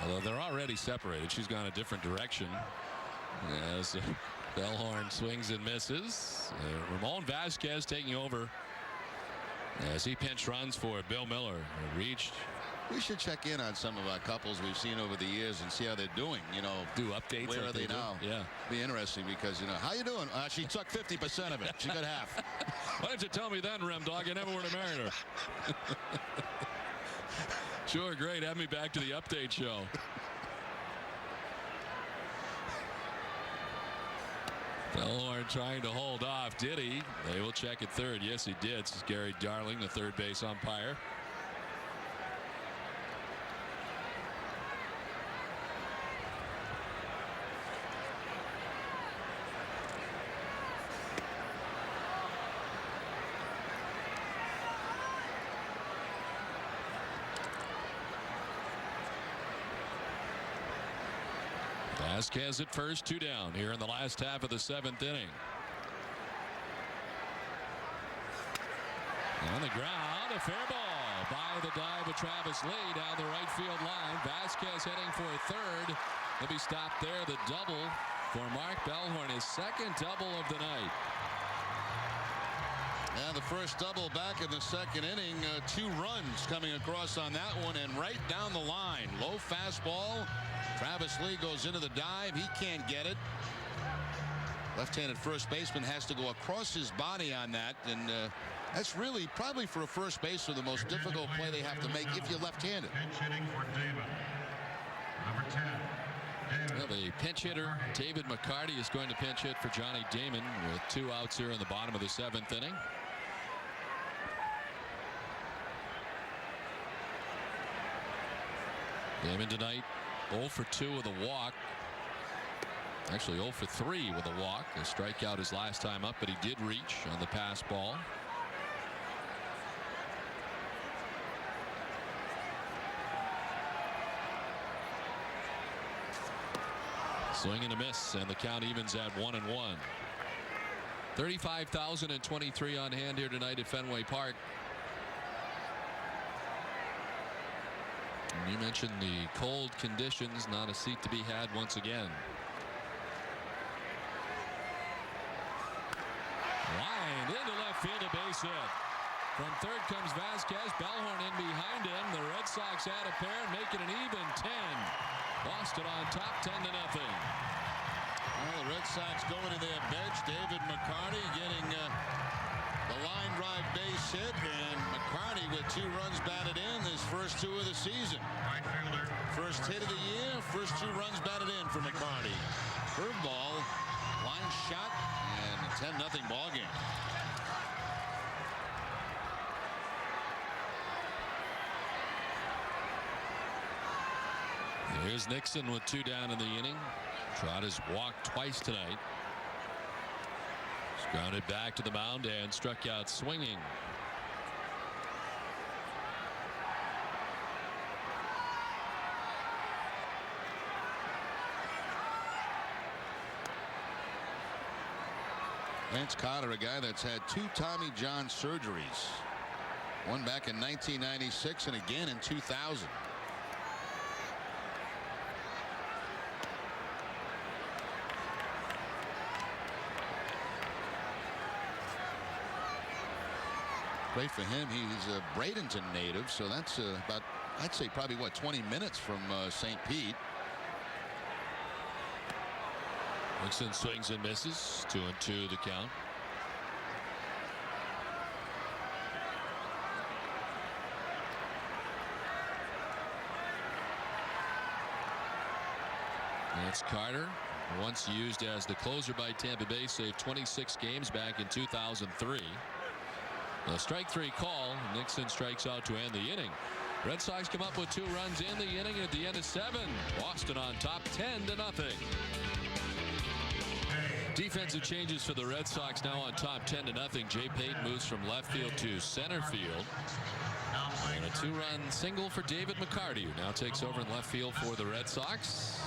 Although they're already separated. She's gone a different direction. As Bellhorn swings and misses. Ramon Vasquez taking over as he pinch runs for Bill Miller. Reached. We should check in on some of our couples we've seen over the years and see how they're doing. You know, do updates. Where like are they now? Yeah. Be interesting because, you know, how you doing? She took 50% of it. She got half. Why didn't you tell me then, Rem Dog? I never would have married her. Sure, great. Have me back to the update show. Bellhorn trying to hold off. Did he? They will check at third. Yes, he did. This is Gary Darling, the third base umpire. Vasquez at first, 2 down here in the last half of the 7th inning. On the ground, a fair ball by the dive of Travis Lee down the right field line. Vasquez heading for a third. He'll be stopped there. The double for Mark Bellhorn, his second double of the night. And the first double back in the 2nd inning. 2 runs coming across on that one and right down the line. Low fastball. Travis Lee goes into the dive. He can't get it. Left-handed first baseman has to go across his body on that. And that's really probably for a first baseman the most difficult play they have to make if you're left-handed. Pinch hitting for David. Number 10. Well, the pinch hitter, David McCarty, is going to pinch hit for Johnny Damon with 2 outs here in the bottom of the 7th inning. Damon tonight 0 for 2 with a walk. Actually 0 for 3 with a walk. A strikeout his last time up, but he did reach on the pass ball. Swing and a miss, and the count evens at 1-1. 35,023 on hand here tonight at Fenway Park. And you mentioned the cold conditions, not a seat to be had once again. Line into left field, a base hit. From third comes Vasquez. Bellhorn in behind him. The Red Sox add a pair and make it an even 10. Boston on top 10-0. Well, the Red Sox going to their bench. David McCarty getting the line drive base hit, and McCarty with 2 runs batted in his first 2 of the season. Right fielder. First hit of the year, first 2 runs batted in for McCarty. Curveball, line shot, and a 10-0 ball game. Here's Nixon with 2 down in the inning. Trot has walked twice tonight. He's grounded back to the mound and struck out swinging. Lance Carter, a guy that's had 2 Tommy John surgeries. One back in 1996 and again in 2000. Great for him. He's a Bradenton native, so that's about, I'd say, probably what, 20 minutes from St. Pete. Nixon swings and misses. 2-2 the count. That's Carter, once used as the closer by Tampa Bay, saved 26 games back in 2003. A strike 3 call. Nixon strikes out to end the inning. Red Sox come up with 2 runs in the inning. At the end of 7, Boston on top 10-0. Defensive changes for the Red Sox now on top 10-0. Jay Payton moves from left field to center field. And a 2-run single for David McCarty, who now takes over in left field for the Red Sox.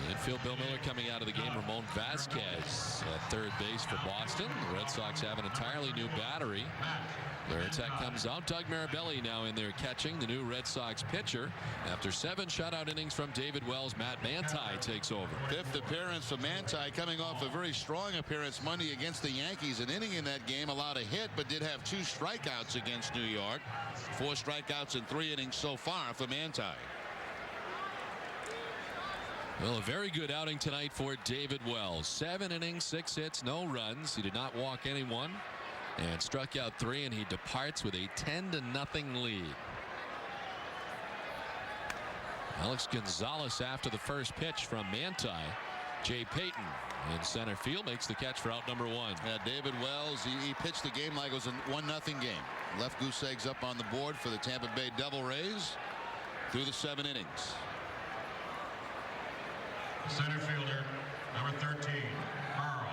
Infield, Bill Miller coming out of the game. Ramon Vasquez at third base for Boston. The Red Sox have an entirely new battery. Varitek comes out. Doug Marabelli now in there catching, the new Red Sox pitcher. After 7 shutout innings from David Wells, Matt Manti takes over. 5th appearance for Manti, coming off a very strong appearance Monday against the Yankees. An inning in that game, allowed a hit, but did have 2 strikeouts against New York. 4 strikeouts in 3 innings so far for Manti. Well, a very good outing tonight for David Wells. 7 innings, 6 hits, no runs. He did not walk anyone and struck out 3, and he departs with a 10-0 lead. Alex Gonzalez after the first pitch from Manti. Jay Payton in center field makes the catch for out number 1. Yeah, David Wells, he pitched the game like it was a 1-0 game. Left goose eggs up on the board for the Tampa Bay Devil Rays through the 7 innings. Center fielder, number 13, Carl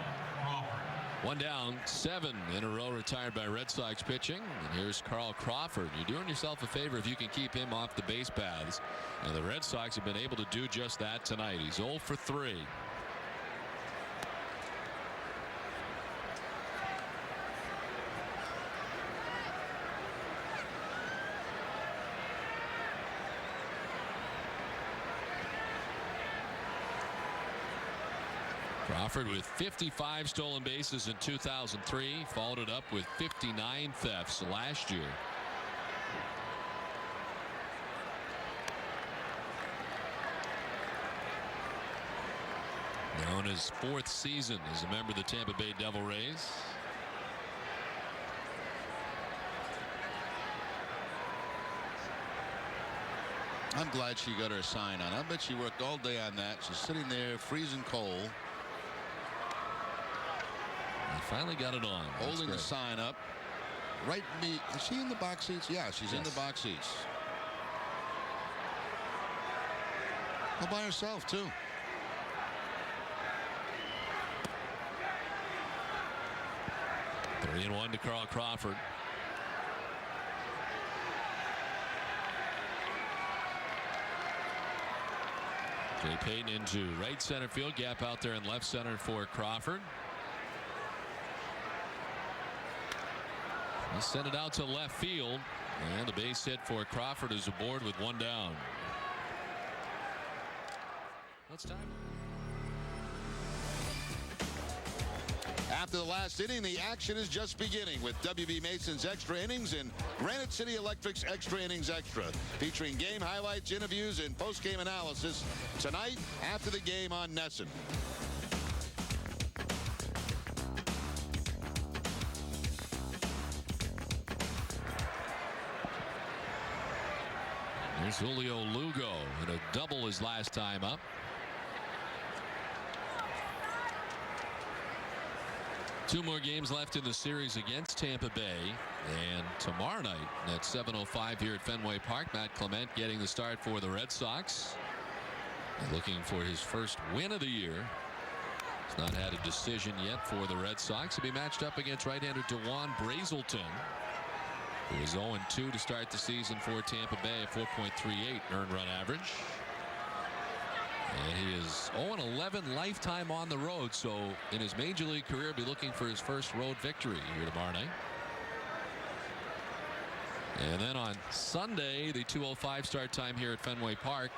Crawford. 1 down, 7 in a row retired by Red Sox pitching. And here's Carl Crawford. You're doing yourself a favor if you can keep him off the base paths. And the Red Sox have been able to do just that tonight. He's 0 for 3. Crawford with 55 stolen bases in 2003, followed it up with 59 thefts last year. Now in his 4th season as a member of the Tampa Bay Devil Rays. I'm glad she got her sign on. I bet she worked all day on that. She's sitting there freezing cold. Finally got it on. Holding the sign up. Right me. Is she in the box seats? Yeah, she's in the box seats. All by herself, too. Three and 1 to Carl Crawford. Jay Payton into right center field. Gap out there in left center for Crawford. He sent it out to left field. And a base hit for Crawford is aboard with one down. What's time? After the last inning, the action is just beginning with WB Mason's Extra Innings and Granite City Electric's Extra Innings Extra, featuring game highlights, interviews, and post-game analysis tonight after the game on NESN. Here's Julio Lugo, and a double his last time up. Two more games left in the series against Tampa Bay, and tomorrow night at 7:05 here at Fenway Park, Matt Clement getting the start for the Red Sox, and looking for his first win of the year. He's not had a decision yet for the Red Sox. He'll be matched up against right-hander DeJuan Brazelton, who was 0-2 to start the season for Tampa Bay, a 4.38 earned run average. And he is 0-11 lifetime on the road, so in his major league career, be looking for his first road victory here tomorrow night. And then on Sunday, the 2:05 start time here at Fenway Park.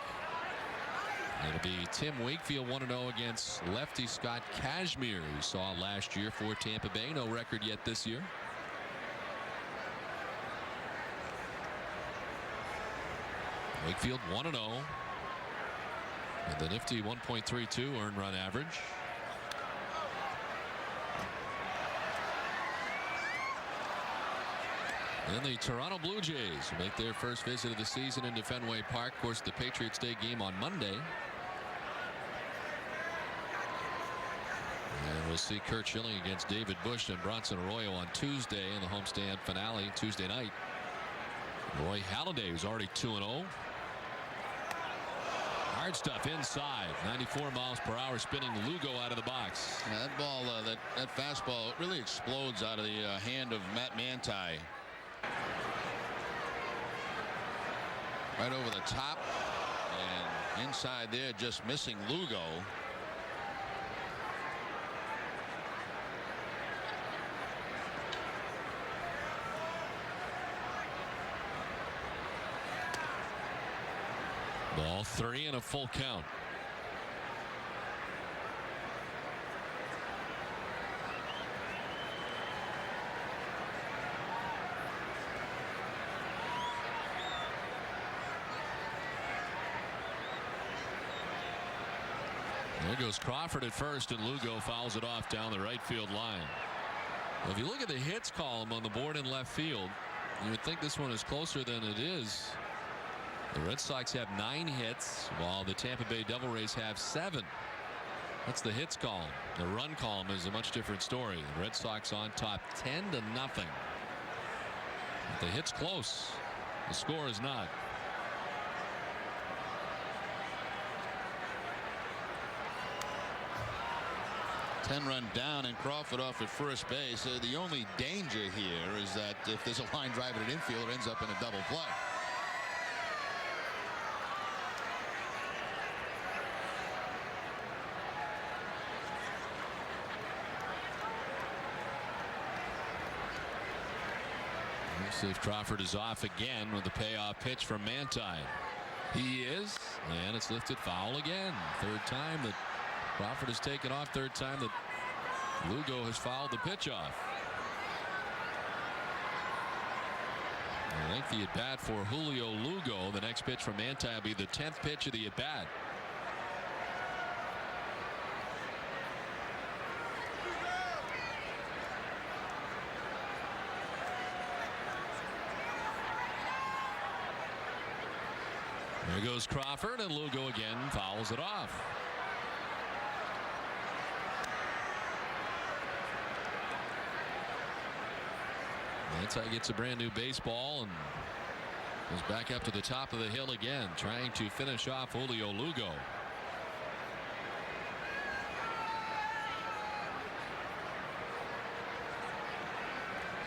It'll be Tim Wakefield 1-0 against lefty Scott Kazmir, who saw last year for Tampa Bay. No record yet this year. Wakefield 1-0. And the nifty 1.32 earned run average. And the Toronto Blue Jays make their first visit of the season into Fenway Park. Of course, the Patriots Day game on Monday. And we'll see Kurt Schilling against David Bush and Bronson Arroyo on Tuesday in the homestand finale Tuesday night. Roy Halladay, who's already 2-0. Hard stuff inside. 94 miles per hour, spinning Lugo out of the box. Yeah, that ball, that fastball really explodes out of the hand of Matt Manti. Right over the top, and inside there, just missing Lugo. Ball 3 and a full count. There goes Crawford at first, and Lugo fouls it off down the right field line. Well, if you look at the hits column on the board in left field, you would think this one is closer than it is. The Red Sox have 9 hits, while the Tampa Bay Devil Rays have 7. That's the hits column. The run column is a much different story. The Red Sox on top 10-0. But the hit's close. The score is not. Ten-run down and Crawford off at first base. The only danger here is that if there's a line drive at an infield, it ends up in a double play. Let's see if Crawford is off again with the payoff pitch from Manti. He is, and it's lifted foul again. Third time that Crawford has taken off. Third time that Lugo has fouled the pitch off. I think the at bat for Julio Lugo. The next pitch from Manti will be the 10th pitch of the at bat. There goes Crawford, and Lugo again fouls it off. Manti gets a brand new baseball and goes back up to the top of the hill again, trying to finish off Julio Lugo.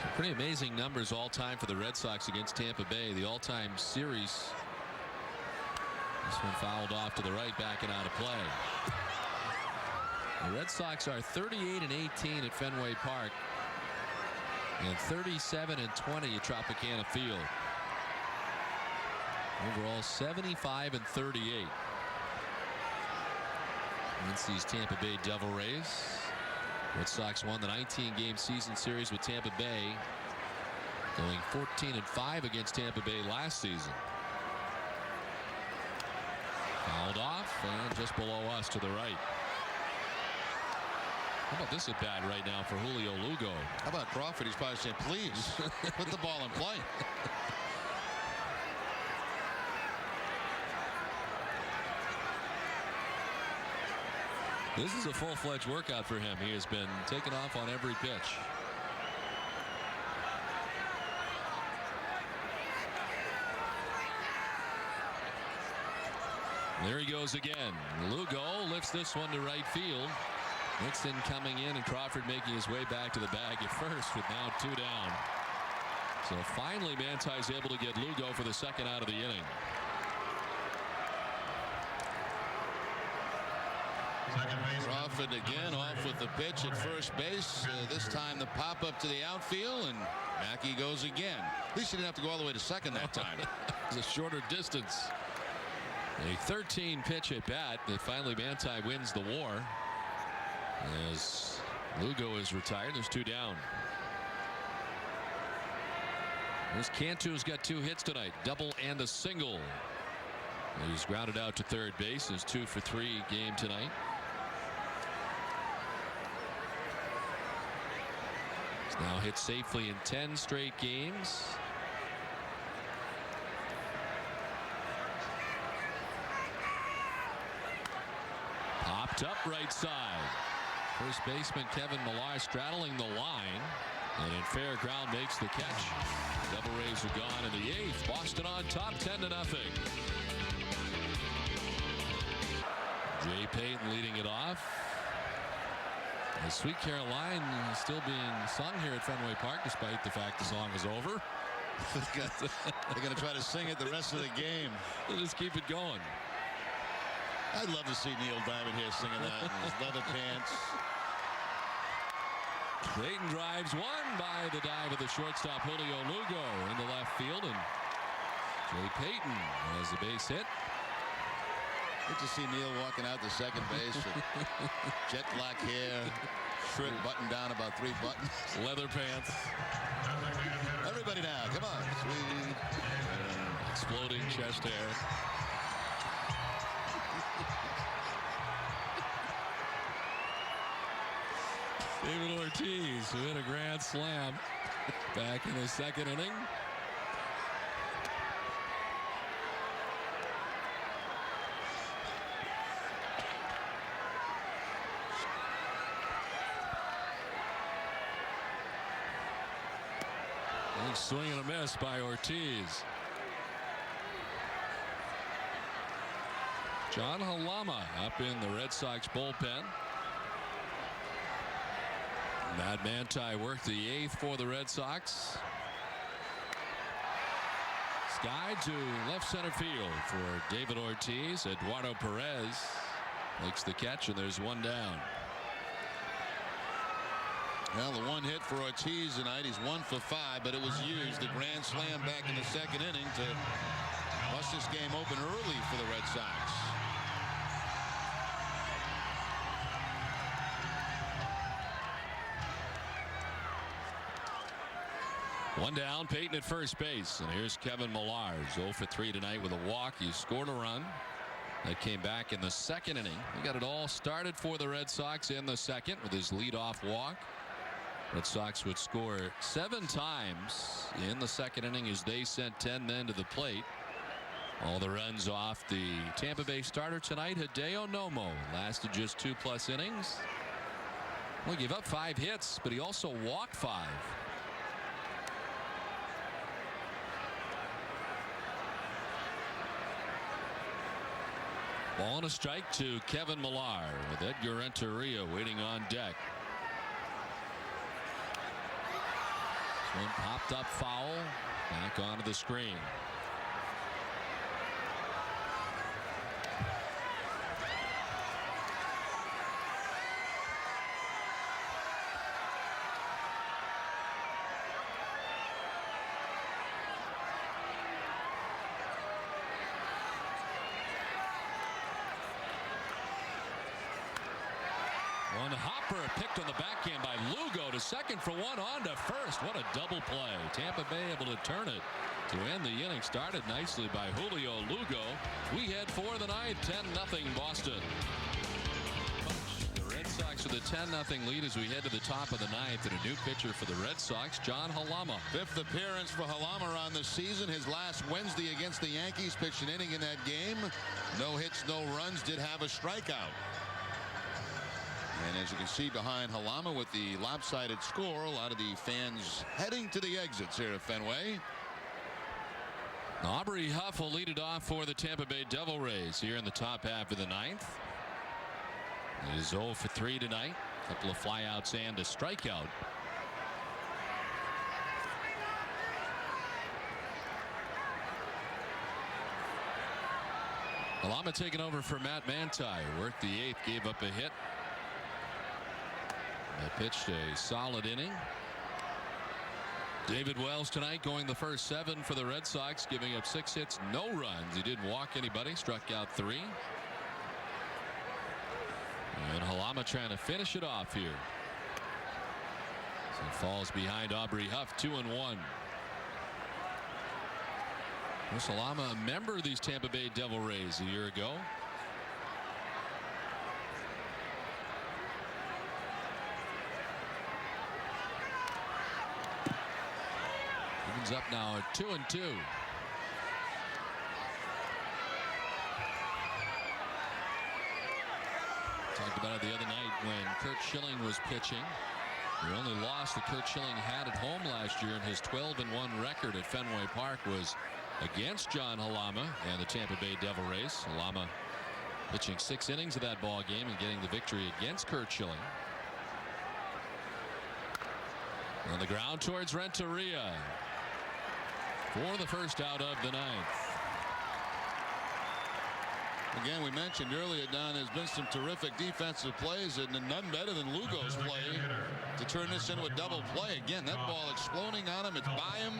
Some pretty amazing numbers all time for the Red Sox against Tampa Bay. The all-time series This one fouled off to the right, backing out of play. The Red Sox are 38-18 at Fenway Park and 37-20 at Tropicana Field. Overall 75-38 against these Tampa Bay Devil Rays. Red Sox won the 19-game season series with Tampa Bay, going 14-5 against Tampa Bay last season. Fouled off and just below us to the right. How about this at bat right now for Julio Lugo? How about Crawford? He's probably saying, please put the ball in play. This is a full-fledged workout for him. He has been taken off on every pitch. There he goes again. Lugo lifts this one to right field. Nixon coming in and Crawford making his way back to the bag at first with now 2 down. So finally Manti's able to get Lugo for the second out of the inning. Crawford again off with the pitch at first base. This time the pop up to the outfield, and Mackey goes again. At least he didn't have to go all the way to second that time. It's a shorter distance. A 13 pitch at bat that finally Manti wins the war as Lugo is retired. There's 2 down. This Cantu's got 2 hits tonight, double and a single. He's grounded out to third base. His 2 for 3 game tonight. He's now hit safely in 10 straight games. Popped up right side. First baseman Kevin Millar straddling the line, and in fair ground makes the catch. Devil Rays are gone in the 8th. Boston on top 10-0. Jay Payton leading it off. The Sweet Caroline is still being sung here at Fenway Park despite the fact the song is over. They're going to try to sing it the rest of the game. They'll just keep it going. I'd love to see Neil Diamond here singing that in his leather pants. Payton drives one by the dive of the shortstop Julio Lugo into left field, and Jay Payton has the base hit. Good to see Neil walking out to second base with jet black hair, shirt buttoned down about 3 buttons. Leather pants. Everybody now, come on. Sweet. Exploding chest hair. David Ortiz, who hit a grand slam back in the second inning. Big swing and a miss by Ortiz. John Halama up in the Red Sox bullpen. Matt Manti worked the 8th for the Red Sox. Sky to left center field for David Ortiz. Eduardo Perez makes the catch, and there's 1 down. Well, the 1 hit for Ortiz tonight. He's 1 for 5, but it was used. The grand slam back in the second inning to bust this game open early for the Red Sox. One down, Payton at first base, and here's Kevin Millar. 0 for 3 tonight with a walk. He scored a run that came back in the second inning. He got it all started for the Red Sox in the second with his leadoff walk. Red Sox would score 7 times in the second inning as they sent 10 men to the plate. All the runs off the Tampa Bay starter tonight, Hideo Nomo, lasted just 2+ innings. Well, he gave up 5 hits, but he also walked 5. Ball and a strike to Kevin Millar with Edgar Renteria waiting on deck. This one popped up foul, back onto the screen. hopper picked on the backhand by Lugo to second for one, on to first. What a double play. Tampa Bay able to turn it to end the inning. Started nicely by Julio Lugo. We head for the ninth, 10-0 Boston. The Red Sox with a 10-0 lead as we head to the top of the ninth, and a new pitcher for the Red Sox, John Halama. Fifth appearance for Halama on the season. His last Wednesday against the Yankees, pitched an inning in that game. No hits, no runs, did have a strikeout. And as you can see behind Halama with the lopsided score, a lot of the fans heading to the exits here at Fenway. Aubrey Huff will lead it off for the Tampa Bay Devil Rays here in the top half of the ninth. It is 0 for 3 tonight. A couple of flyouts and a strikeout. Halama taking over for Matt Manti. Worked the eighth, gave up a hit. They pitched a solid inning. David Wells tonight going the first 7 for the Red Sox, giving up 6 hits, no runs. He didn't walk anybody, struck out 3. And Halama trying to finish it off here. So falls behind Aubrey Huff, 2-1. Chris Halama, a member of these Tampa Bay Devil Rays a year ago. Evens up now at 2-2. Talked about it the other night when Curt Schilling was pitching. The only loss that Curt Schilling had at home last year in his 12-1 record at Fenway Park was against John Halama and the Tampa Bay Devil Rays. Halama pitching 6 innings of that ball game and getting the victory against Curt Schilling. On the ground towards Renteria for the first out of the ninth. Again, we mentioned earlier, Don, there's been some terrific defensive plays, and none better than Lugo's play to turn this into a double play. Again, that ball exploding on him. It's by him.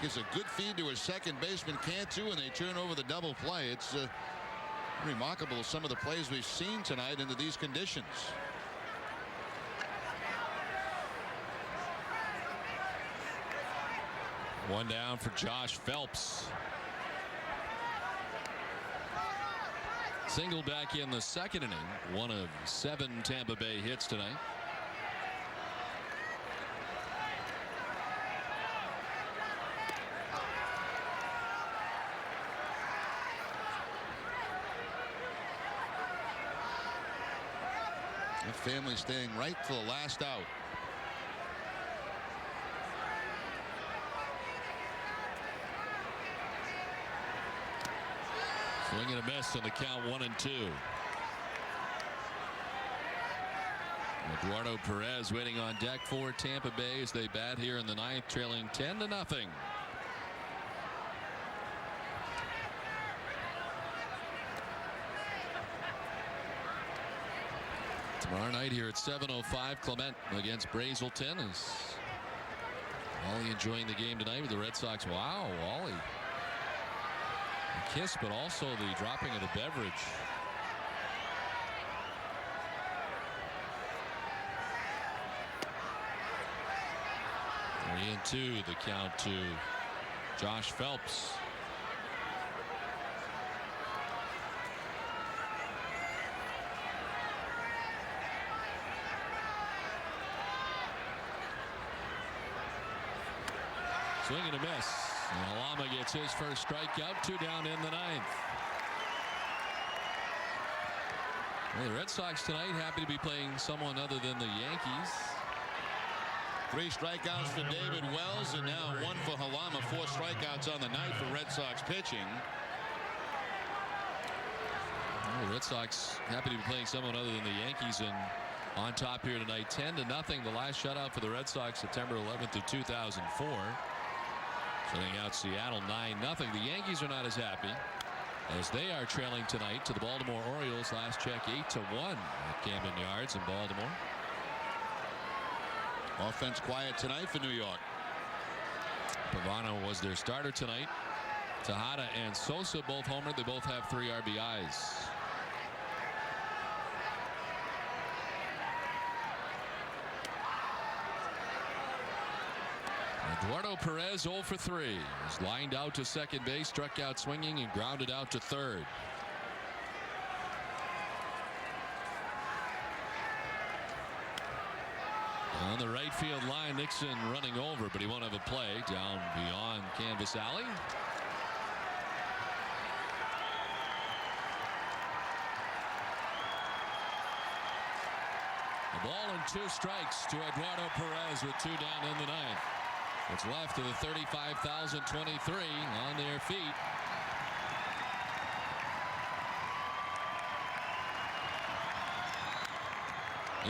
Gives a good feed to his second baseman, Cantu, and they turn over the double play. It's remarkable, some of the plays we've seen tonight into these conditions. One down for Josh Phelps. Single back in the second inning. One of 7 Tampa Bay hits tonight. The family staying right for the last out. Swing and a miss on the count, 1-2. Eduardo Perez waiting on deck for Tampa Bay as they bat here in the ninth, trailing 10-0. Tomorrow night here at 7:05, Clement against Brazelton. Is Wally enjoying the game tonight with the Red Sox? Wow, Wally. A kiss, but also the dropping of the beverage. Three and 2, the count to Josh Phelps. Swing and a miss. And Halama gets his first strikeout. 2 down in the ninth. Well, the Red Sox tonight happy to be playing someone other than the Yankees. 3 strikeouts for David Wells, and now 1 for Halama. 4 strikeouts on the night for Red Sox pitching. Well, the Red Sox happy to be playing someone other than the Yankees, and on top here tonight, 10-0. The last shutout for the Red Sox, September 11th of 2004. Shutting out Seattle 9-0. The Yankees are not as happy as they are trailing tonight to the Baltimore Orioles. Last check 8-1 at Camden Yards in Baltimore. Offense quiet tonight for New York. Pavano was their starter tonight. Tejada and Sosa both homered. They both have 3 RBIs. Eduardo Perez 0 for 3. He's lined out to second base, struck out swinging, and grounded out to third. On the right field line, Nixon running over, but he won't have a play down beyond Canvas Alley. The ball and 2 strikes to Eduardo Perez with 2 down in the ninth. What's left of the 35,023 on their feet.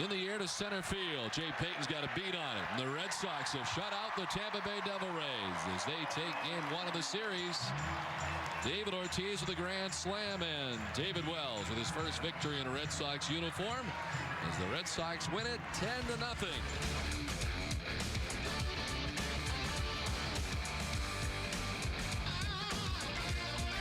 In the air to center field. Jay Payton's got a beat on it. And the Red Sox have shut out the Tampa Bay Devil Rays as they take in one of the series. David Ortiz with a grand slam, and David Wells with his first victory in a Red Sox uniform as the Red Sox win it 10-0.